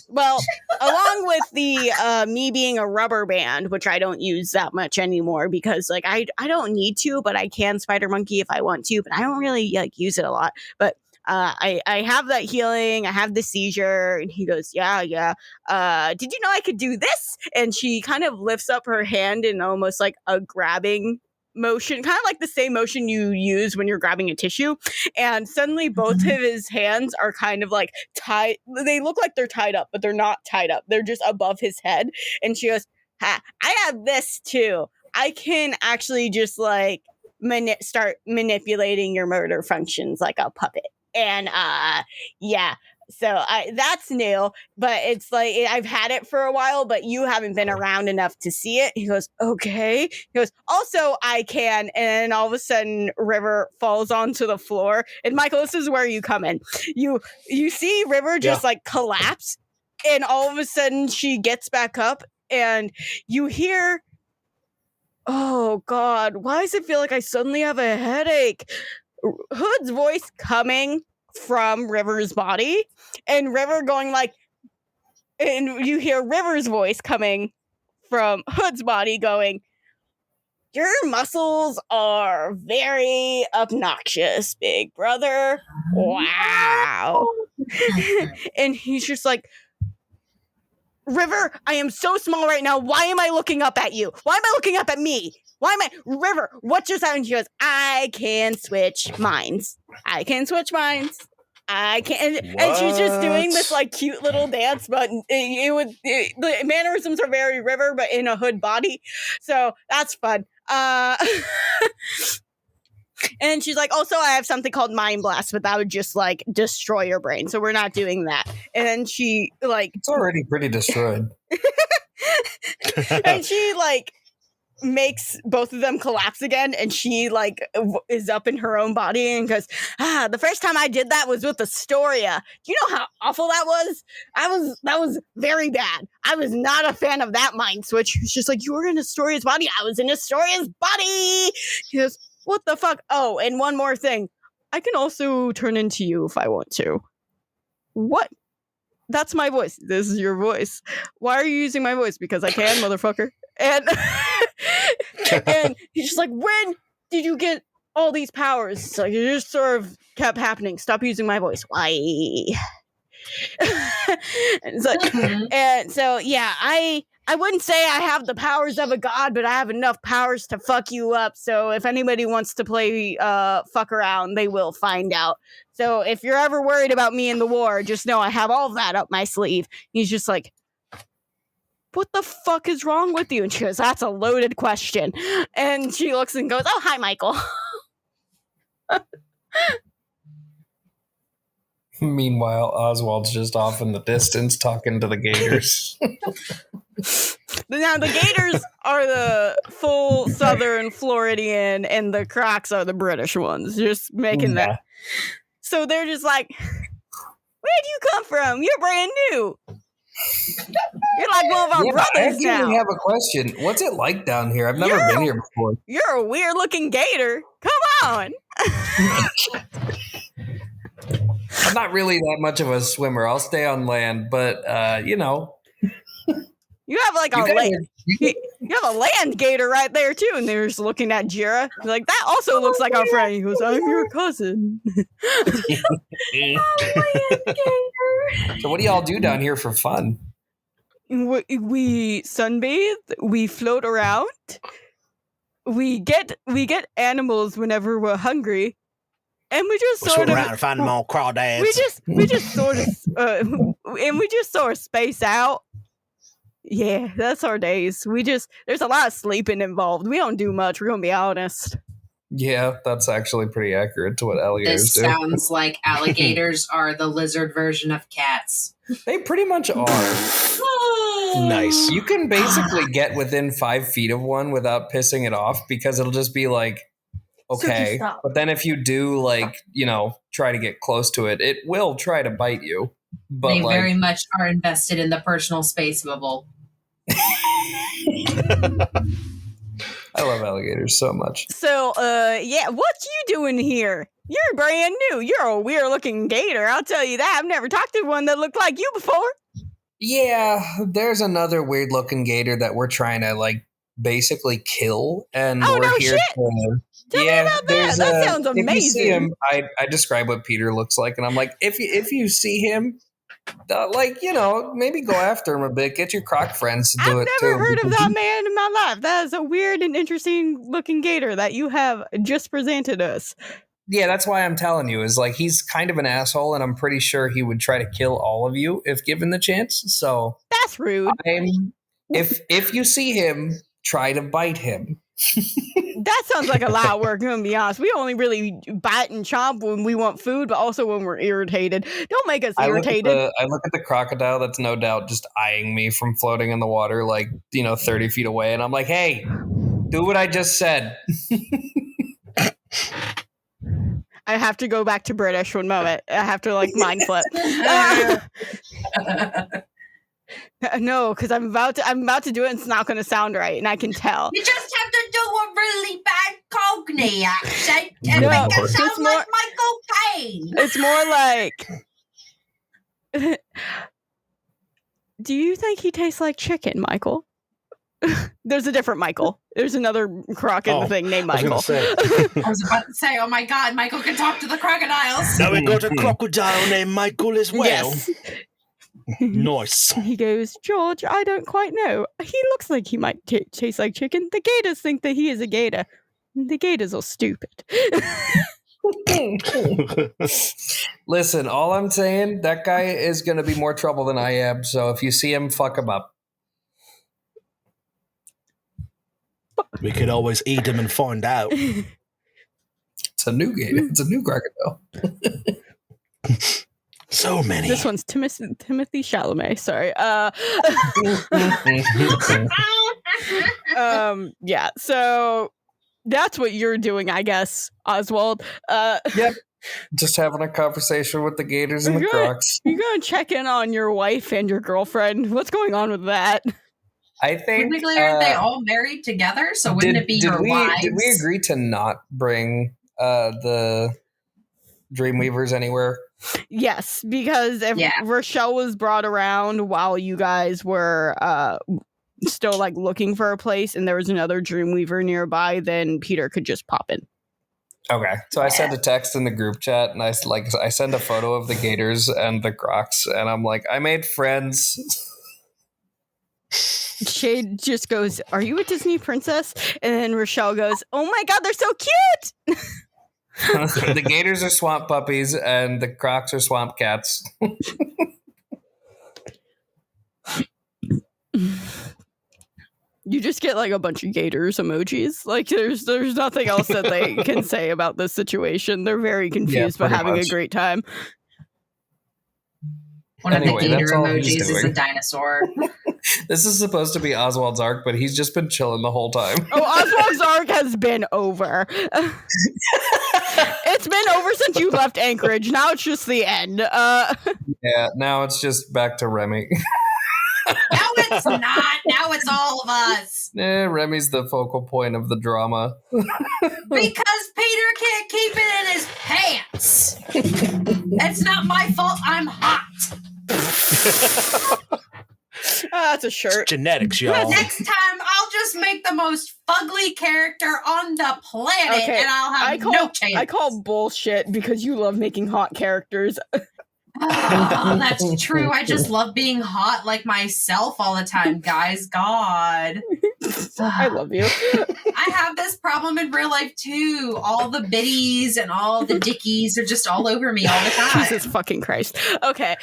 Well, along with the me being a rubber band, which I don't use that much anymore because like I don't need to, but I can spider monkey if I want to, but I don't really like use it a lot. But I have that healing. I have the seizure. And he goes, yeah. Did you know I could do this? And she kind of lifts up her hand in almost like a grabbing motion, kind of like the same motion you use when you're grabbing a tissue. And suddenly both of his hands are kind of like tied. They look like they're tied up, but they're not tied up. They're just above his head. And she goes, ha, I have this too. I can actually just like start manipulating your motor functions like a puppet. And yeah. So that's new, but it's like I've had it for a while, but you haven't been around enough to see it. He goes, okay. He goes, also I can. And all of a sudden River falls onto the floor. And Michael, this is where you come in. You see River just like collapse, and all of a sudden she gets back up, and you hear, oh God, why does it feel like I suddenly have a headache? Hood's voice coming from River's body, and River going like, and you hear River's voice coming from Hood's body going, your muscles are very obnoxious, big brother. Wow. And he's just like, River, I am so small right now. Why am I looking up at you? Why am I looking up at me? Why am I, River, what just happened? She goes, I can switch minds. I can. And she's just doing this like cute little dance, but the mannerisms are very River, but in a Hood body. So that's fun. And she's like, also, I have something called Mind Blast, but that would just like destroy your brain. So we're not doing that. And she like, it's already pretty destroyed. And she like makes both of them collapse again, and she like is up in her own body and goes, the first time I did that was with Astoria. Do you know how awful that was? That was very bad. I was not a fan of that mind switch. She was just like, you were in Astoria's body. I was in Astoria's body. He goes, what the fuck? Oh, and one more thing. I can also turn into you if I want to. What? That's my voice. This is your voice. Why are you using my voice? Because I can, motherfucker. And and he's just like, when did you get all these powers? So it just sort of kept happening. Stop using my voice. Why? And so yeah, I wouldn't say I have the powers of a god, but I have enough powers to fuck you up. So if anybody wants to play fuck around, they will find out. So if you're ever worried about me in the war, just know I have all of that up my sleeve. He's just like, what the fuck is wrong with you? And she goes, that's a loaded question. And she looks and goes, oh, hi, Michael. Meanwhile, Oswald's just off in the distance talking to the gators. Now, the gators are the full Southern Floridian, and the Crocs are the British ones. Just making that. So they're just like, where'd you come from? You're brand new. You're like one of our brothers now. I have a question. What's it like down here? I've never been here before. You're a weird looking gator. Come on. I'm not really that much of a swimmer. I'll stay on land, but you know. You have like you have a land gator right there too, and they're just looking at Jira. Like, that also looks like our friend. He goes, I'm your cousin. So what do y'all do down here for fun? We sunbathe, we float around, we get animals whenever we're hungry, and we just sort of around find more crawdads. We just sort of and we just sort of space out. Yeah, that's our days. There's a lot of sleeping involved. We don't do much, we're gonna be honest. Yeah, that's actually pretty accurate to what alligators do. This sounds like alligators are the lizard version of cats. They pretty much are. Nice. You can basically get within 5 feet of one without pissing it off, because it'll just be like, okay. But then if you do, like, you know, try to get close to it, it will try to bite you. But they very much are invested in the personal space bubble. I love alligators so much. So, yeah, what you doing here? You're brand new. You're a weird looking gator, I'll tell you that. I've never talked to one that looked like you before. Yeah, there's another weird looking gator that we're trying to, like, basically kill. And we're here to Tell me about that. That sounds amazing. If you see him, I describe what Peter looks like, and I'm like, if you see him, maybe go after him a bit. Get your croc friends to do it too. I've never heard of that man in my life. That is a weird and interesting looking gator that you have just presented us. Yeah, that's why I'm telling you, is like, he's kind of an asshole, and I'm pretty sure he would try to kill all of you if given the chance. So that's rude. If you see him, try to bite him. That sounds like a lot of work, I'm gonna be honest. We only really bite and chomp when we want food, but also when we're irritated. Don't make us irritated. I look at the crocodile that's no doubt just eyeing me from floating in the water, 30 feet away, and I'm like, hey, do what I just said. I have to go back to British one moment. I have to mind flip. No, because I'm about to do it and it's not going to sound right, and I can tell. You just have to do a really bad Cockney accent and make it sound like Michael Caine. It's more like, do you think he tastes like chicken, Michael? There's a different Michael. There's another croc in the thing named Michael. I was about to say, oh my God, Michael can talk to the crocodiles. Now we got a crocodile named Michael as well. Yes. Nice. He goes, George, I don't quite know. He looks like he might taste like chicken. The gators think that he is a gator. The gators are stupid. Listen, all I'm saying, that guy is going to be more trouble than I am. So if you see him, fuck him up. We could always eat him and find out. It's a new gator. It's a new crocodile. So many. This one's Timothy Chalamet. Sorry. Yeah. So that's what you're doing, I guess, Oswald. Yep. Just having a conversation with the gators and the crocs. You're going to check in on your wife and your girlfriend. What's going on with that? I think. Technically, aren't they all married together? So wouldn't it be your wives? Did we agree to not bring the Dreamweavers anywhere? Yes, because if Rochelle was brought around while you guys were still looking for a place and there was another Dreamweaver nearby, then Peter could just pop in. Okay, so I sent a text in the group chat and I send a photo of the gators and the crocs and I'm like, I made friends. Shade just goes, are you a Disney princess? And then Rochelle goes, oh my God, they're so cute! The gators are swamp puppies and the crocs are swamp cats. You just get a bunch of gators emojis. There's nothing else that they can say about this situation. They're very confused but having a great time. One of the gator emojis is a dinosaur. This is supposed to be Oswald's arc, but he's just been chilling the whole time. Oh, Oswald's arc has been over. It's been over since you left Anchorage. Now it's just the end. Yeah, now it's just back to Remi. No, it's not. Now it's all of us. Remy's the focal point of the drama. Because Peter can't keep it in his pants. It's not my fault. I'm hot. That's a shirt. It's genetics, y'all. Next time, I'll just make the most fugly character on the planet, and I'll have no chance. I call bullshit because you love making hot characters. Oh, that's true. I just love being hot like myself all the time, guys. God. I love you. I have this problem in real life too. All the biddies and all the dickies are just all over me all the time. Jesus fucking Christ. Okay.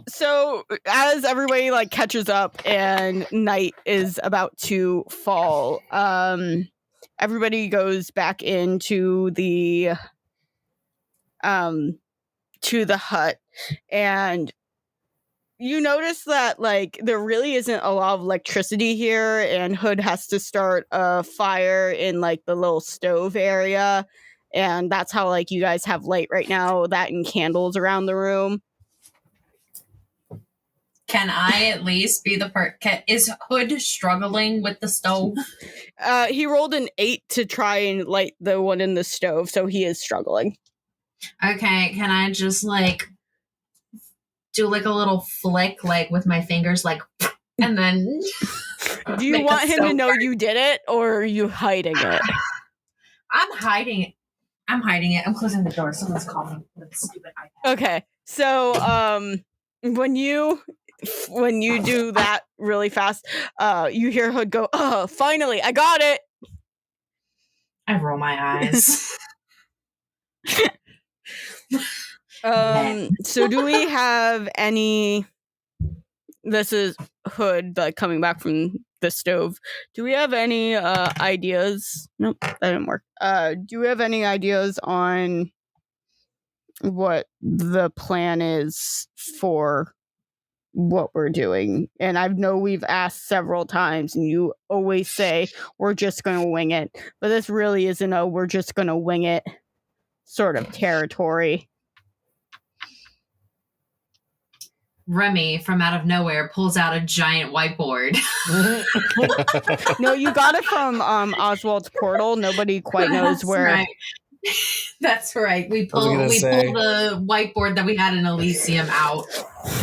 So as everybody catches up and night is about to fall, everybody goes back into the hut, and you notice that there really isn't a lot of electricity here, and Hood has to start a fire in the little stove area, and that's how you guys have light right now, that and candles around the room. Can I at least be the is Hood struggling with the stove? He rolled an 8 to try and light the one in the stove, so he is struggling. Okay, can I just do a little flick with my fingers and then Do you make want us him so to know bright. you did it, or are you hiding it? I'm hiding it. I'm closing the door. Someone's calling with a stupid iPad. Okay, so when you do that really fast, you hear Hood go, "Oh, finally, I got it!" I roll my eyes. So do we have any? This is Hood, like coming back from the stove. Do we have any ideas? Nope, that didn't work. Do we have any ideas on what the plan is for what we're doing? And I know we've asked several times, and you always say we're just going to wing it, but this really isn't a we're just going to wing it sort of territory. Remi, from out of nowhere, pulls out a giant whiteboard. No, you got it from Oswald's portal. Nobody quite knows where. Right. That's right. We pulled the whiteboard that we had in Elysium out.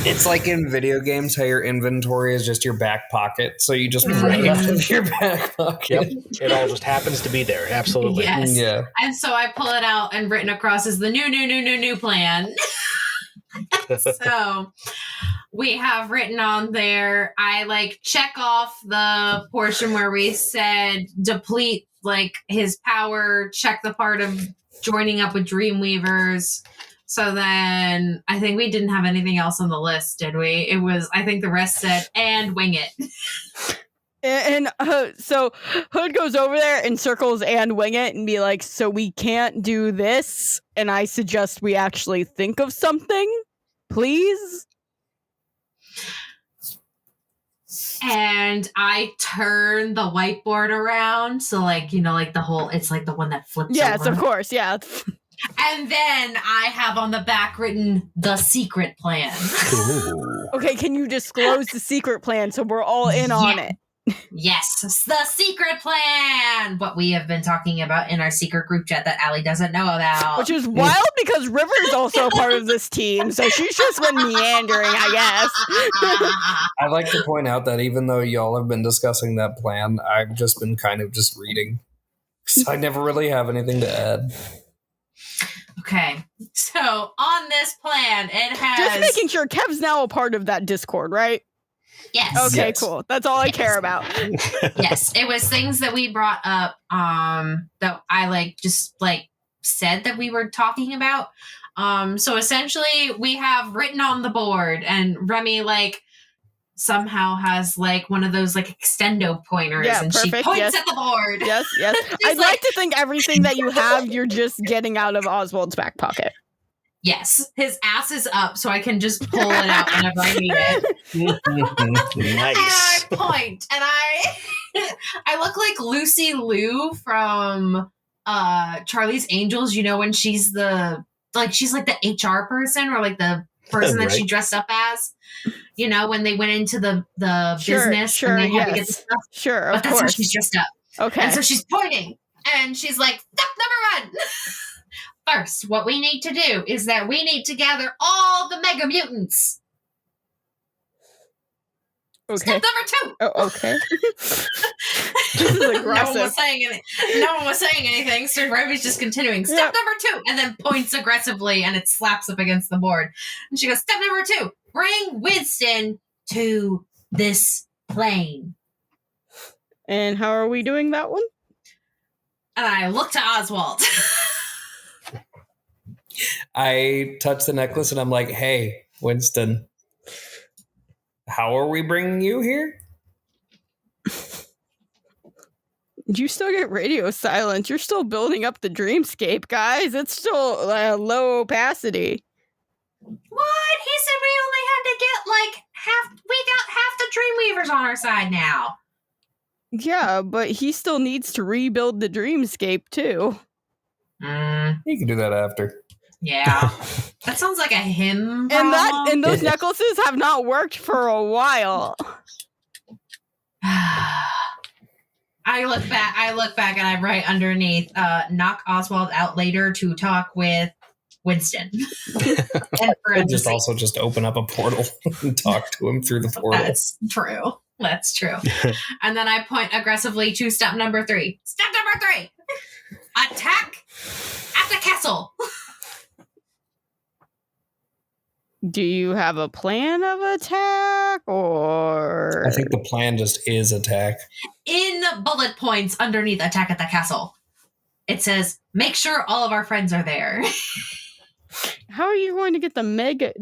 It's like in video games how your inventory is just your back pocket, so you just write it into your back pocket. Yep. It all just happens to be there. Absolutely. Yes. Yeah. And so I pull it out, and written across is the new plan. So we have written on there, I check off the portion where we said deplete his power, check the part of joining up with Dreamweavers. So then I think we didn't have anything else on the list, did we? It was, I think the rest said, and wing it. And so Hood goes over there and circles and wing it and be like, so we can't do this, and I suggest we actually think of something, please. And I turn the whiteboard around, so the whole, it's like the one that flips Yes, over. of course, yeah. And then I have on the back written the secret plan. Ooh. Okay, can you disclose the secret plan so we're all in on it? Yes, the secret plan. What we have been talking about in our secret group chat that Allie doesn't know about. Which is wild because River's also a part of this team, so she's just been meandering, I guess. I'd like to point out that even though y'all have been discussing that plan, I've just been kind of just reading. So I never really have anything to add. Okay, so on this plan, it has... Just making sure Kev's now a part of that Discord, right? Yes. Okay, Yes. cool. That's all I care about. Yes, it was things that we brought up that I said that we were talking about. So essentially we have written on the board, and Remi somehow has one of those extendo pointers, Yeah, and perfect, she points yes. at the board. Yes. I'd like to think everything that you have, you're just getting out of Oswald's back pocket. Yes, his ass is up, so I can just pull it out whenever I need it. Nice. And I point, and I look like Lucy Liu from Charlie's Angels. You know, when she's she's like the HR person, or the person that she dressed up as. You know, when they went into the business and they had to get the stuff. Sure, of but that's course. how she's dressed up. Okay. And so she's pointing, and she's like, "Step number 1." First, what we need to do is that we need to gather all the Mega Mutants. Okay. Step number 2. Oh, okay. This is aggressive. No one was saying anything, so Remi's just continuing. Step number 2, and then points aggressively, and it slaps up against the board. And she goes, step number 2, bring Winston to this plane. And how are we doing that one? And I look to Oswald. I touch the necklace and I'm like, hey, Winston, how are we bringing you here? You still get radio silence. You're still building up the dreamscape, guys. It's still low opacity. What? He said we only had to get half. We got half the Dreamweavers on our side now. Yeah, but he still needs to rebuild the dreamscape too. You can do that after. Yeah. That sounds like a him problem. And those necklaces have not worked for a while. I look back and I write underneath, knock Oswald out later to talk with Winston. And just also just open up a portal and talk to him through the portal. That's true. That's true. And then I point aggressively to step number 3. Step number 3! Attack at the castle! Do you have a plan of attack, or? I think the plan just is attack. In bullet points underneath attack at the castle, it says, make sure all of our friends are there. How are you going to get by mega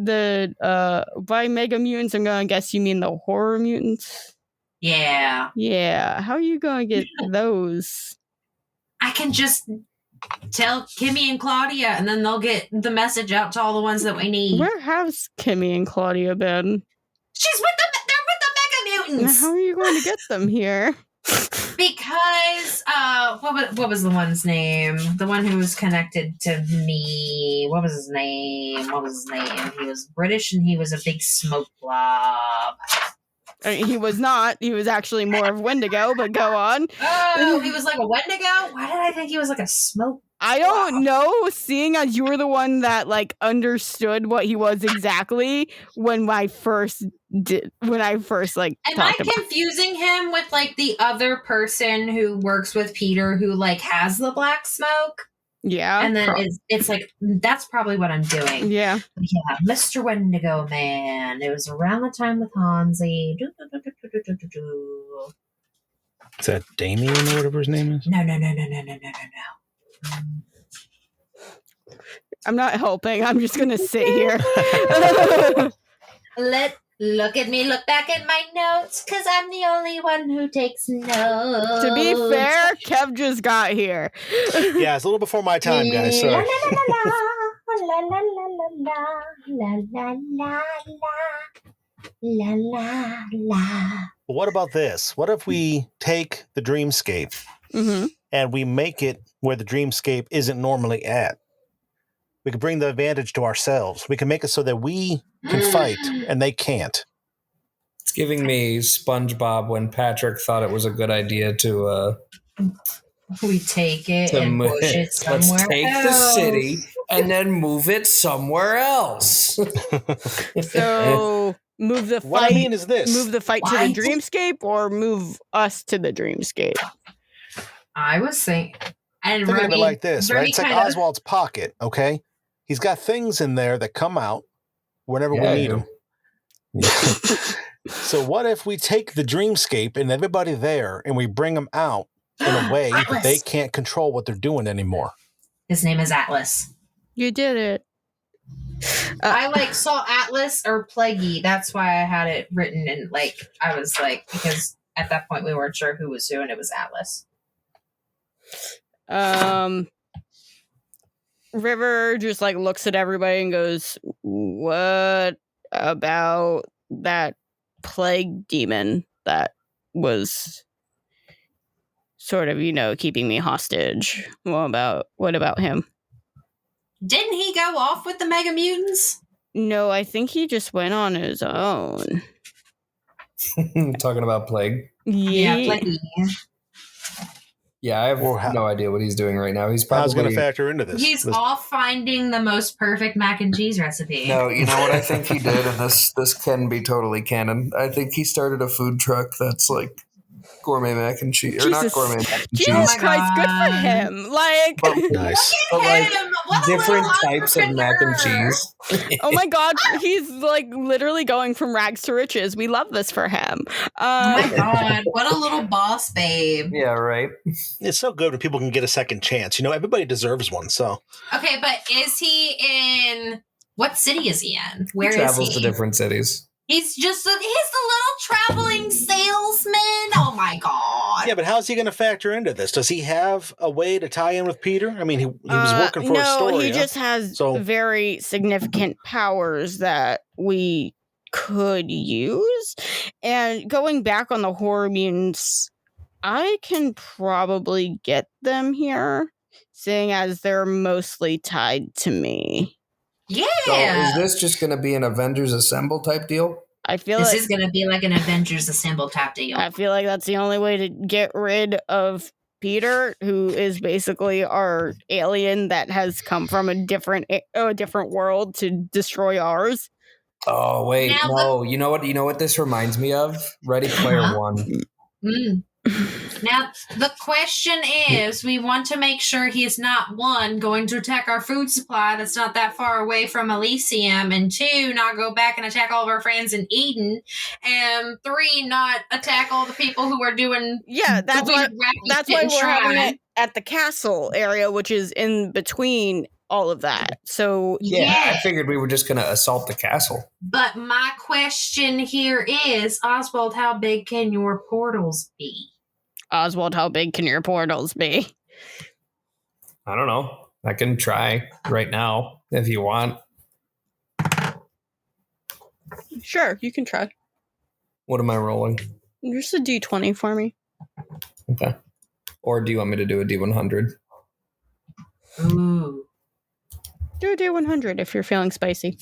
mutants? I'm going to guess you mean the horror mutants? Yeah. Yeah. How are you going to get those? I can just tell Kimmy and Claudia, and then they'll get the message out to all the ones that we need. Where has Kimmy and Claudia been? They're with the mega mutants. How are you going to get them here? Because what was the one's name? The one who was connected to me. What was his name? He was British and he was a big smoke blob. I mean, he was not. He was actually more of Wendigo, but go on. Oh, he was like a Wendigo? Why did I think he was like a smoke? I don't know, seeing as you were the one that like understood what he was exactly when I first like Am talked I about. confusing him with like the other person who works with Peter who like has the black smoke? Yeah. And then it's like, that's probably what I'm doing. Yeah. Yeah, Mr. Wendigo Man. It was around the time with Hansi. Is that Damien or whatever his name is? No. I'm not helping. I'm just gonna sit here. Look at me, look back at my notes, because I'm the only one who takes notes. To be fair, Kev just got here. Yeah, it's a little before my time, guys. So. La la la. What about this? What if we take the dreamscape and we make it where the dreamscape isn't normally at? We could bring the advantage to ourselves. We can make it so that we can fight and they can't. It's giving me SpongeBob when Patrick thought it was a good idea to We take it and push it somewhere let's take else. the city and then move it somewhere else. So move the fight. What I mean is this. Move the fight to the dreamscape, or move us to the dreamscape. I was thinking. And Think of Remi, it like this, right? Remi It's like kinda- Oswald's pocket, okay? He's got things in there that come out whenever we need them. So what if we take the dreamscape and everybody there and we bring them out in a way that they can't control what they're doing anymore? His name is Atlas. You did it. I like saw Atlas or Plaguey. That's why I had it written in like I was like, because at that point we weren't sure who was who, and it was Atlas. River just like looks at everybody and goes, "What about that plague demon that was sort of, keeping me hostage? What about him?" Didn't he go off with the Mega Mutants? No, I think he just went on his own. Talking about Plague. Yeah. Plaguey. Yeah, I have no idea what he's doing right now. He's How's going probably to factor into this? He's off finding the most perfect mac and cheese recipe. No, you know what I think he did, and this can be totally canon. I think he started a food truck that's like gourmet mac and cheese, or not Jesus. gourmet mac and Jesus cheese, Christ, good for him. Like, Nice. but like What a different little types of mac and entrepreneur. cheese. oh my God, he's like literally going from rags to riches. We love this for him. Oh my God, what a little boss babe. Yeah, right. It's so good when people can get a second chance. Everybody deserves one. So Okay, but is he in what city is he in? Where He is travels he? to different cities. He's the little traveling salesman. Oh my God. yeah, but how's he going to factor into this? Does he have a way to tie in with Peter? I mean, he was working for a story. No, he just has very significant powers that we could use. And going back on the horror mutants, I can probably get them here, seeing as they're mostly tied to me. Yeah. So is this just going to be an Avengers Assemble type deal? I feel This like is going to be like an Avengers Assemble type deal. I feel like that's the only way to get rid of Peter, who is basically our alien that has come from a different world to destroy ours. Oh wait, Now no. You know what this reminds me of? Ready Player One. Now, the question is, we want to make sure he's not, one, going to attack our food supply that's not that far away from Elysium, and two, not go back and attack all of our friends in Eden, and three, not attack all the people who are doing that's why we're having it at the castle area, which is in between all of that. So I figured we were just going to assault the castle. But my question here is, Oswald, how big can your portals be? Oswald, how big can your portals be? I don't know. I can try right now if you want. Sure, you can try. What am I rolling? Just a D20 for me. Okay. Or do you want me to do a D100? Ooh. Do a D100 if you're feeling spicy.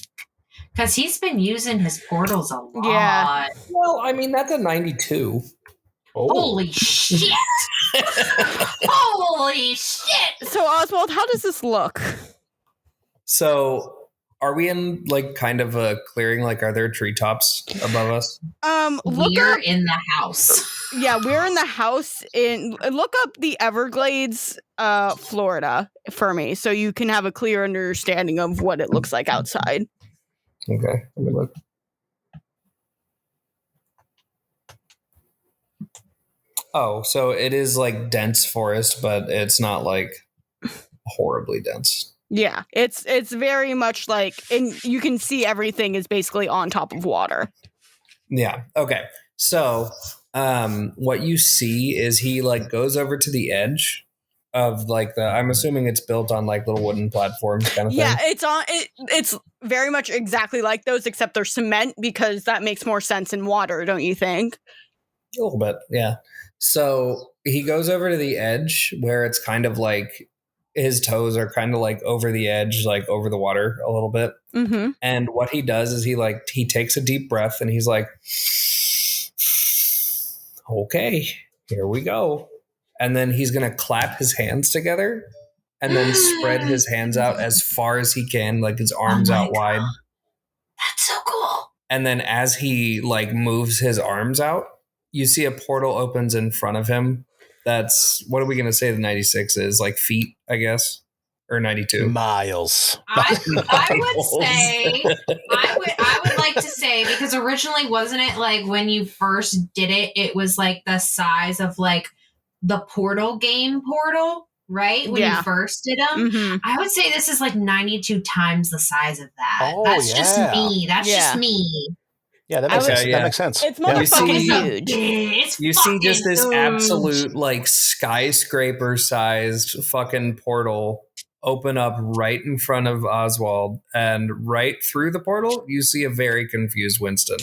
Because he's been using his portals a lot. Yeah. Well, I mean, that's a 92. Oh. Holy shit! Holy shit! So, Oswald, how does this look? So, are we in like kind of a clearing? Like, are there treetops above us? We're in the house. Yeah, we're in the house. Look up the Everglades, Florida, for me, so you can have a clear understanding of what it looks like outside. Okay, let me look. Oh, so it is like dense forest, but it's not like horribly dense. Yeah, it's very much like, and you can see everything is basically on top of water. Yeah. Okay. So, what you see is he like goes over to the edge of like I'm assuming it's built on like little wooden platforms kind of thing. Yeah, it's very much exactly like those, except they're cement, because that makes more sense in water, don't you think? A little bit, yeah. So he goes over to the edge where it's kind of like his toes are kind of like over the edge, like over the water a little bit. Mm-hmm. And what he does is he takes a deep breath and he's like, okay, here we go. And then he's going to clap his hands together and then spread his hands out as far as he can, like his arms out wide. That's so cool. And then as he like moves his arms out, you see a portal opens in front of him. That's, what are we going to say the 96 is? Like feet, I guess? Or 92? Miles. I would like to say, because originally wasn't it like when you first did it, it was like the size of like the Portal game Portal, right? When you first did them. Mm-hmm. I would say this is like 92 times the size of that. Oh, That's just me. That's just me. Yeah, that makes sense. Yeah. That makes sense. It's motherfucking huge. You see just this absolute like skyscraper sized fucking portal open up right in front of Oswald, and right through the portal you see a very confused Winston.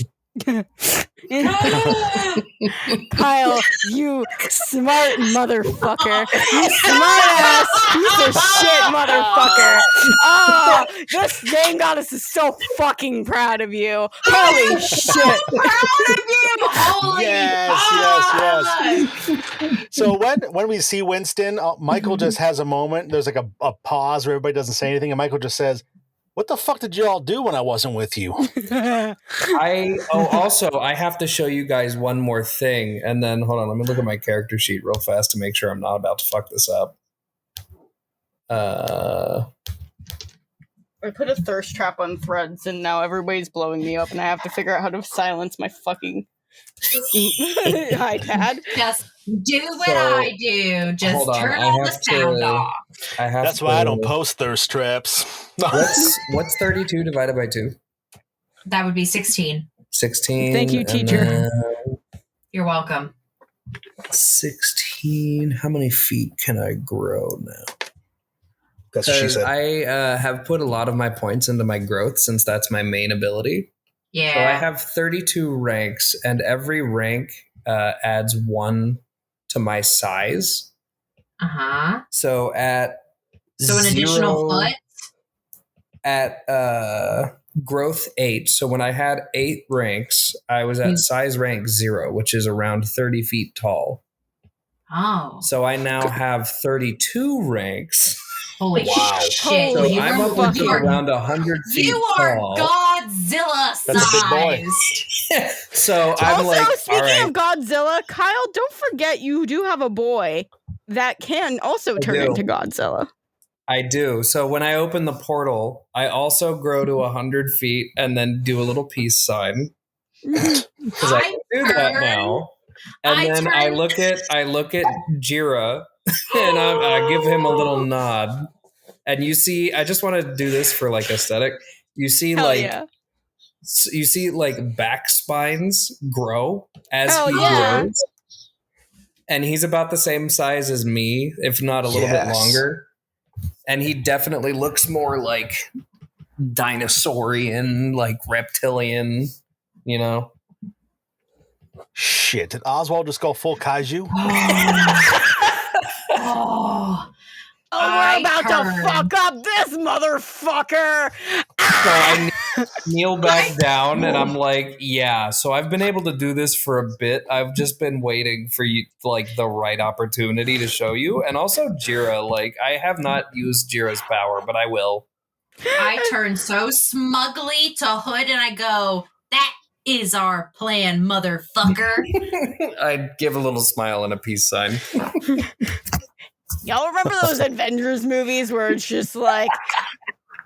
Kyle, you smart motherfucker. You smart ass piece of shit motherfucker. Oh, this game goddess is so fucking proud of you. Holy shit. Proud of you. Holy Yes. So when we see Winston, Michael just has a moment. There's like a pause where everybody doesn't say anything, and Michael just says, "What the fuck did you all do when I wasn't with you?" Also, I have to show you guys one more thing, and then hold on, let me look at my character sheet real fast to make sure I'm not about to fuck this up. I put a thirst trap on Threads, and now everybody's blowing me up, and I have to figure out how to silence my fucking iPad. Just do what I do. Just turn all the sound off. That's why I don't post thirst traps. What's 32 divided by 2? That would be 16. 16. Thank you, teacher. You're welcome. 16. How many feet can I grow now? That's what she said. I have put a lot of my points into my growth since that's my main ability. Yeah. So I have 32 ranks, and every rank adds 1 to my size. Uh-huh. So an additional foot? At growth 8. So when I had 8 ranks, I was at size rank 0, which is around 30 feet tall. Oh. So I now have 32 ranks. Holy Wow. shit! So Holy I'm fuck. upwards of around 100 feet You are tall. Godzilla That's a big boy. sized. So I'm Also, like, all speaking right, of Godzilla, Kyle, don't forget you do have a boy that can also turn do. into Godzilla. I do. So when I open the portal, I also grow to 100 feet and then do a little peace sign because I can do that now. And then I look at Jira and I give him a little nod. And you see, I just want to do this for like aesthetic. You see, Hell like yeah. you see, like back spines grow as Hell he yeah. grows, and he's about the same size as me, if not a little bit Yes. longer. And he definitely looks more like dinosaurian, like reptilian, you know. Shit, did Oswald just go full kaiju? Oh, We're about to fuck up this motherfucker. So I kneel back down and I'm like, yeah. So I've been able to do this for a bit. I've just been waiting for you, like the right opportunity to show you. And also Jira, like I have not used Jira's power, but I will. I turn so smugly to Hood and I go, that is our plan, motherfucker. I give a little smile and a peace sign. Y'all remember those Avengers movies where it's just like,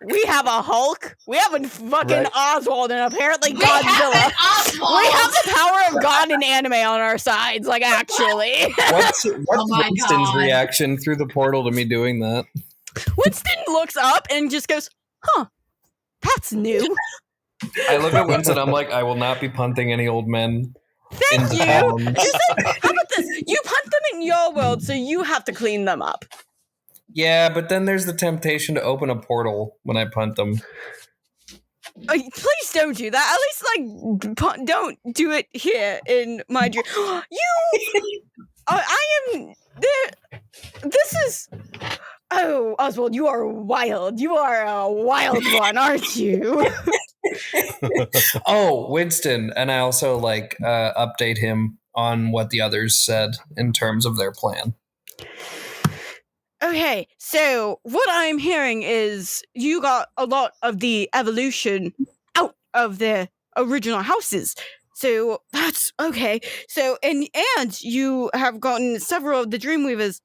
we have a Hulk, we have a fucking Right. Oswald, and apparently We have Godzilla. an Oswald. We have the power of God and anime on our sides, like actually. What's my Winston's God. reaction through the portal to me doing that? Winston looks up and just goes, huh, that's new. I look at Winston, I'm like, I will not be punting any old men. Thank into you. town. You said, how about this? You punt them in your world, so you have to clean them up. Yeah, but then there's the temptation to open a portal when I punt them. Please don't do that. At least, like, don't do it here in my dream. I am there. This is. Oh, Oswald, you are wild. You are a wild one, aren't you? Oh, Winston, and I also like update him on what the others said in terms of their plan. Okay, so what I'm hearing is you got a lot of the evolution out of the original houses. So that's okay. So and you have gotten several of the Dreamweavers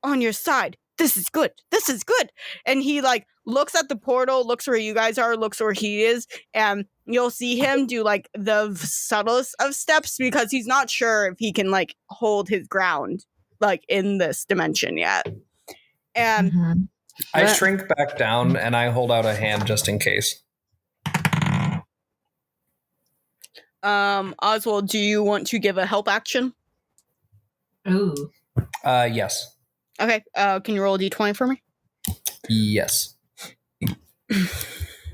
on your side. This is good. This is good. And he like looks at the portal, looks where you guys are, looks where he is, and you'll see him do like the subtlest of steps because he's not sure if he can like hold his ground like in this dimension yet. And I shrink back down and I hold out a hand just in case. Oswald, do you want to give a help action? Ooh. Yes. Okay, can you roll a d20 for me? Yes.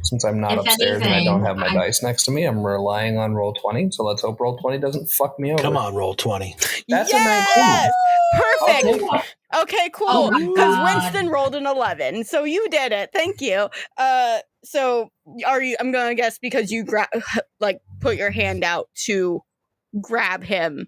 Since I'm not If upstairs and I anything, don't have my dice next to me, I'm relying on roll 20. So let's hope roll 20 doesn't fuck me over. Come on, roll 20. That's yes! Perfect. a 19. Okay, cool. Oh my Because God. Winston rolled an 11, so you did it. Thank you. So are you? I'm gonna guess because you like put your hand out to grab him.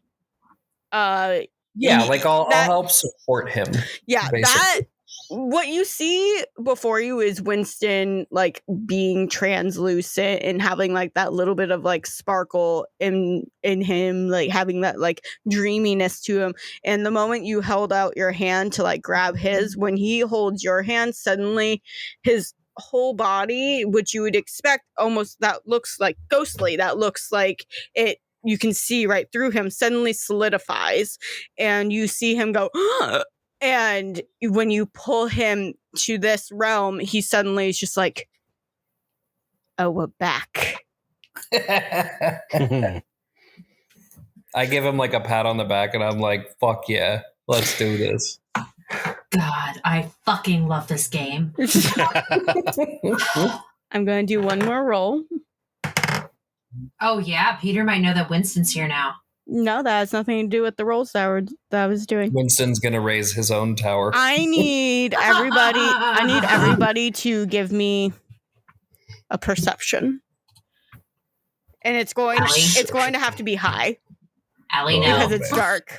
Yeah, like I'll help support him. Yeah, basically. that. What you see before you is Winston like being translucent and having like that little bit of like sparkle in him, like having that like dreaminess to him. And the moment you held out your hand to like grab his, when he holds your hand, suddenly his whole body, which you would expect almost that looks like ghostly, that looks like it, you can see right through him, suddenly solidifies, and you see him go and when you pull him to this realm, he suddenly is just like, oh, we're back. I give him like a pat on the back and I'm like, fuck yeah, let's do this. God, I fucking love this game. I'm going to do one more roll. Oh yeah, Peter might know that Winston's here now. No, that has nothing to do with the rolls that I was doing. Winston's gonna raise his own tower. I need everybody to give me a perception. And it's going to have to be high Allie, no. because it's dark.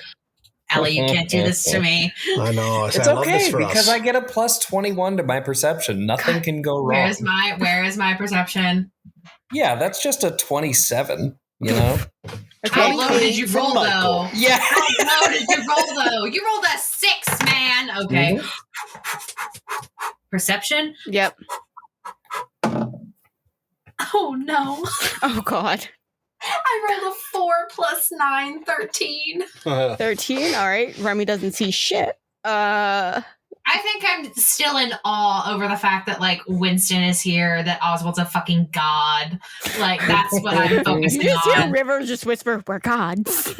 Ellie, you can't do this to me. I know. It's I love this okay for because us. I get a plus 21 to my perception. Nothing can go wrong. Where is my perception? Yeah, that's just a 27, you know? How low did you roll, though? Yeah. How low did you roll, though? You rolled a 6, man. Okay. Perception? Yep. Oh, no. Oh, God. I rolled a 4 plus 9, 13. 13. All right. Remi doesn't see shit. I think I'm still in awe over the fact that, like, Winston is here, that Oswald's a fucking god. Like, that's what I'm focusing You just hear on. River just whisper, "We're gods."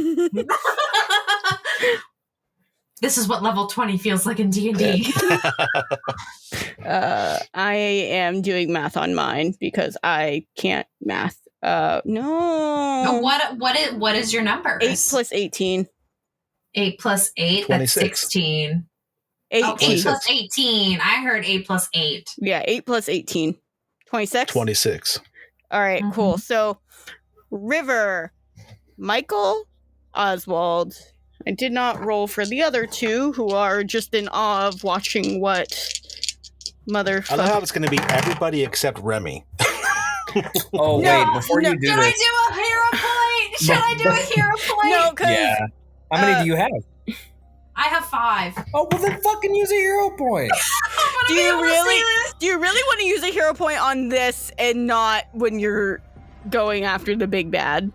This is what level 20 feels like in D&D. I am doing math on mine because I can't math. No. What is your number? 8 plus 18. 8 plus 8, 26. that's 16. 18. Oh, 8 plus 18. I heard 8 plus 8. Yeah, 8 plus 18. 26? 26. All right, cool. So, River, Michael, Oswald. I did not roll for the other two who are just in awe of watching what motherfucker. I love how it's going to be everybody except Remi. Oh, No, wait, before no. you do Should this. I do a hero point? Should I do a hero point? No, because Yeah. How many do you have? I have 5. Oh, well, then fucking use a hero point. do you really want to use a hero point on this and not when you're going after the big bad?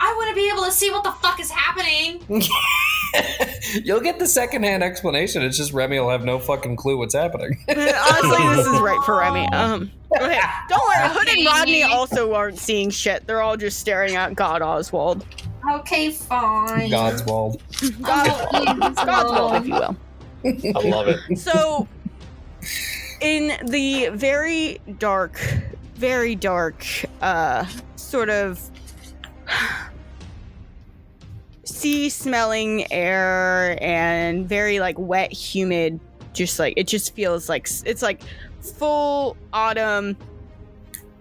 I want to be able to see what the fuck is happening. You'll get the secondhand explanation. It's just Remi will have no fucking clue what's happening. Honestly, this is right for Remi. Okay, don't worry. Hood and Rodney also aren't seeing shit. They're all just staring at God Oswald. Okay, fine. Godswald. Godswald, if you will. I love it. So, in the very dark, sort of sea-smelling air and very, like, wet, humid, just, like, it just feels like, it's, like, full autumn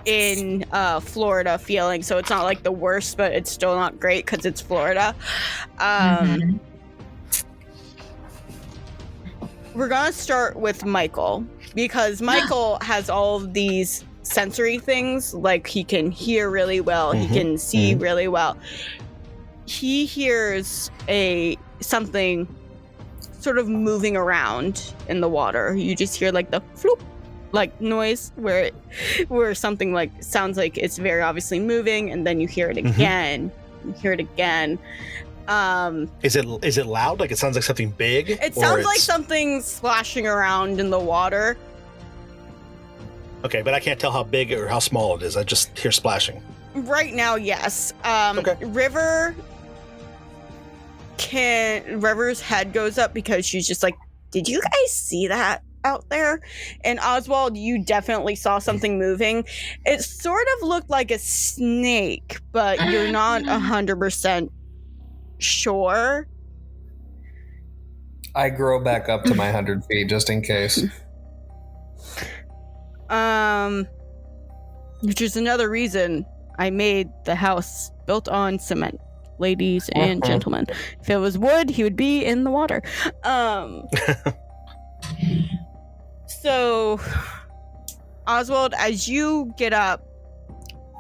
in Florida feeling, so it's not, like, the worst, but it's still not great because it's Florida. We're gonna start with Michael, because Michael has all of these sensory things, like he can hear really well, he can see really well. He hears something sort of moving around in the water. You just hear like the floop, like noise where something like sounds like it's very obviously moving, and then you hear it again. You hear it again. Is it loud? Like it sounds like something big? It sounds like something splashing around in the water. Okay, but I can't tell how big or how small it is. I just hear splashing. Right now, yes. Okay. River's head goes up because she's just like, did you guys see that out there? And Oswald, you definitely saw something moving. It sort of looked like a snake, but you're not 100% sure. I grow back up to my 100 feet just in case. Which is another reason I made the house built on cement, ladies and gentlemen. If it was wood, he would be in the water. So, Oswald, as you get up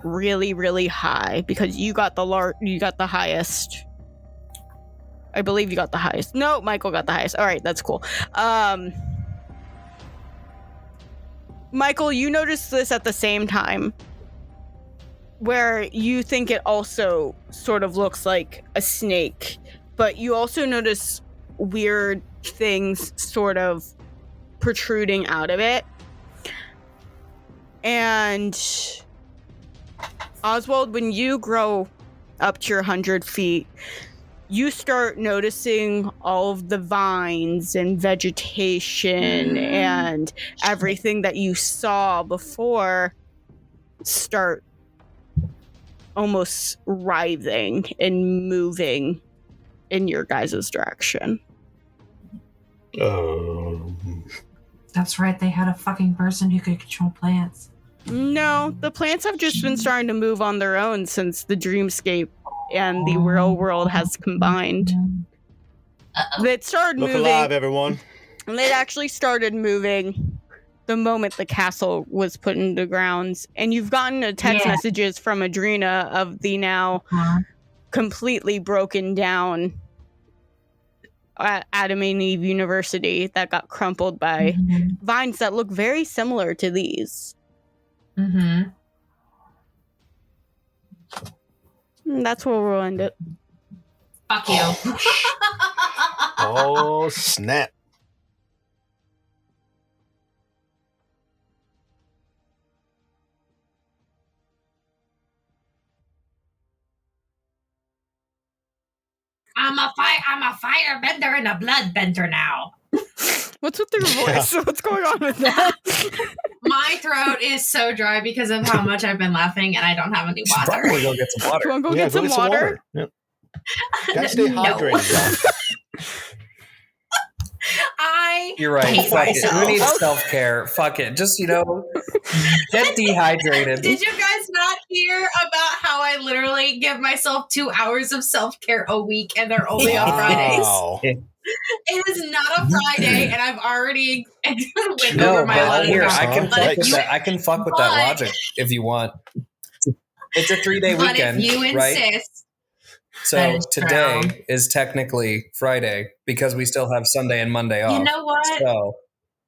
really, really high, because you got the highest. I believe you got the highest. No, Michael got the highest. All right, that's cool. Michael, you noticed this at the same time, where you think it also sort of looks like a snake, but you also notice weird things sort of protruding out of it. And Oswald, when you grow up to your 100 feet, you start noticing all of the vines and vegetation and everything that you saw before start almost writhing and moving in your guys' direction. That's right, they had a fucking person who could control plants. No, the plants have just been starting to move on their own since the dreamscape and the real world has combined. That started Look moving. alive, everyone. And it actually started moving the moment the castle was put into grounds. And you've gotten a text messages from Adrena of the now completely broken down Adam and Eve University that got crumpled by vines that look very similar to these. Mm-hmm. And that's where we'll end it. Fuck you. Oh, snap. I'm a firebender and a bloodbender now. What's with your voice? What's going on with that? My throat is so dry because of how much I've been laughing, and I don't have any water. Probably go get some water. You want to go get some water? Yep. Gotta stay hydrated. You're right. Fuck it. Who needs self-care? Fuck it. Just, get dehydrated. Did you guys not hear about how I literally give myself 2 hours of self-care a week, and they're only on Fridays? It is not a Friday, and I've already went over my allotted here, time. I can fuck with that logic if you want. It's a 3-day weekend, if you right? insist, so today is technically Friday because we still have Sunday and Monday off. You know what? So.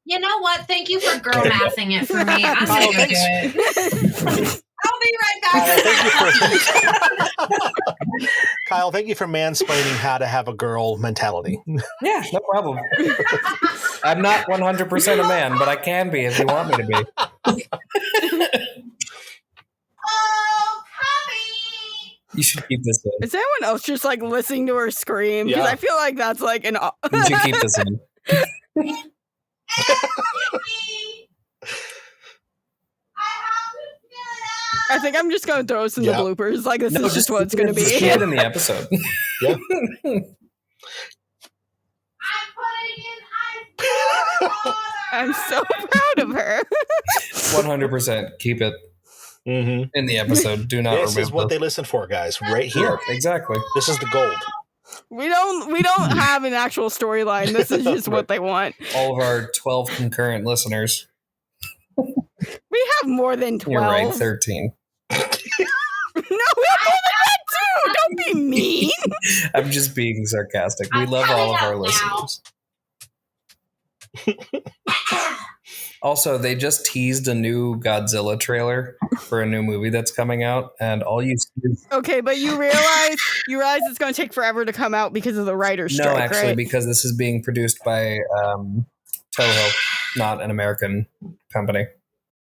You know what? Thank you for girl mathing it for me. I'm going to go do it. I'll be right back. Kyle, thank you for mansplaining how to have a girl mentality. Yeah, no problem. I'm not 100% a man, but I can be if you want me to be. Oh, Poppy! You should keep this in. Is anyone else just listening to her scream? Because I feel like that's an. You should keep this in. I think I'm just going to throw us in the bloopers. This is just what it's going to be. Just keep it in the episode. Yeah. I'm so proud of her. 100%. Keep it in the episode. Do not remove this is what they listen for, guys. Right here. Yeah, exactly. This is the gold. We don't have an actual storyline. This is just what they want. All of our 12 concurrent listeners. We have more than 12. You're right, 13. No, we have more than that too. Don't be mean. I'm just being sarcastic. We love all of our listeners. Also, they just teased a new Godzilla trailer for a new movie that's coming out, and all you see is... Okay, but you realize it's going to take forever to come out because of the writer's strike, No, actually, right? because this is being produced by Toho, not an American company.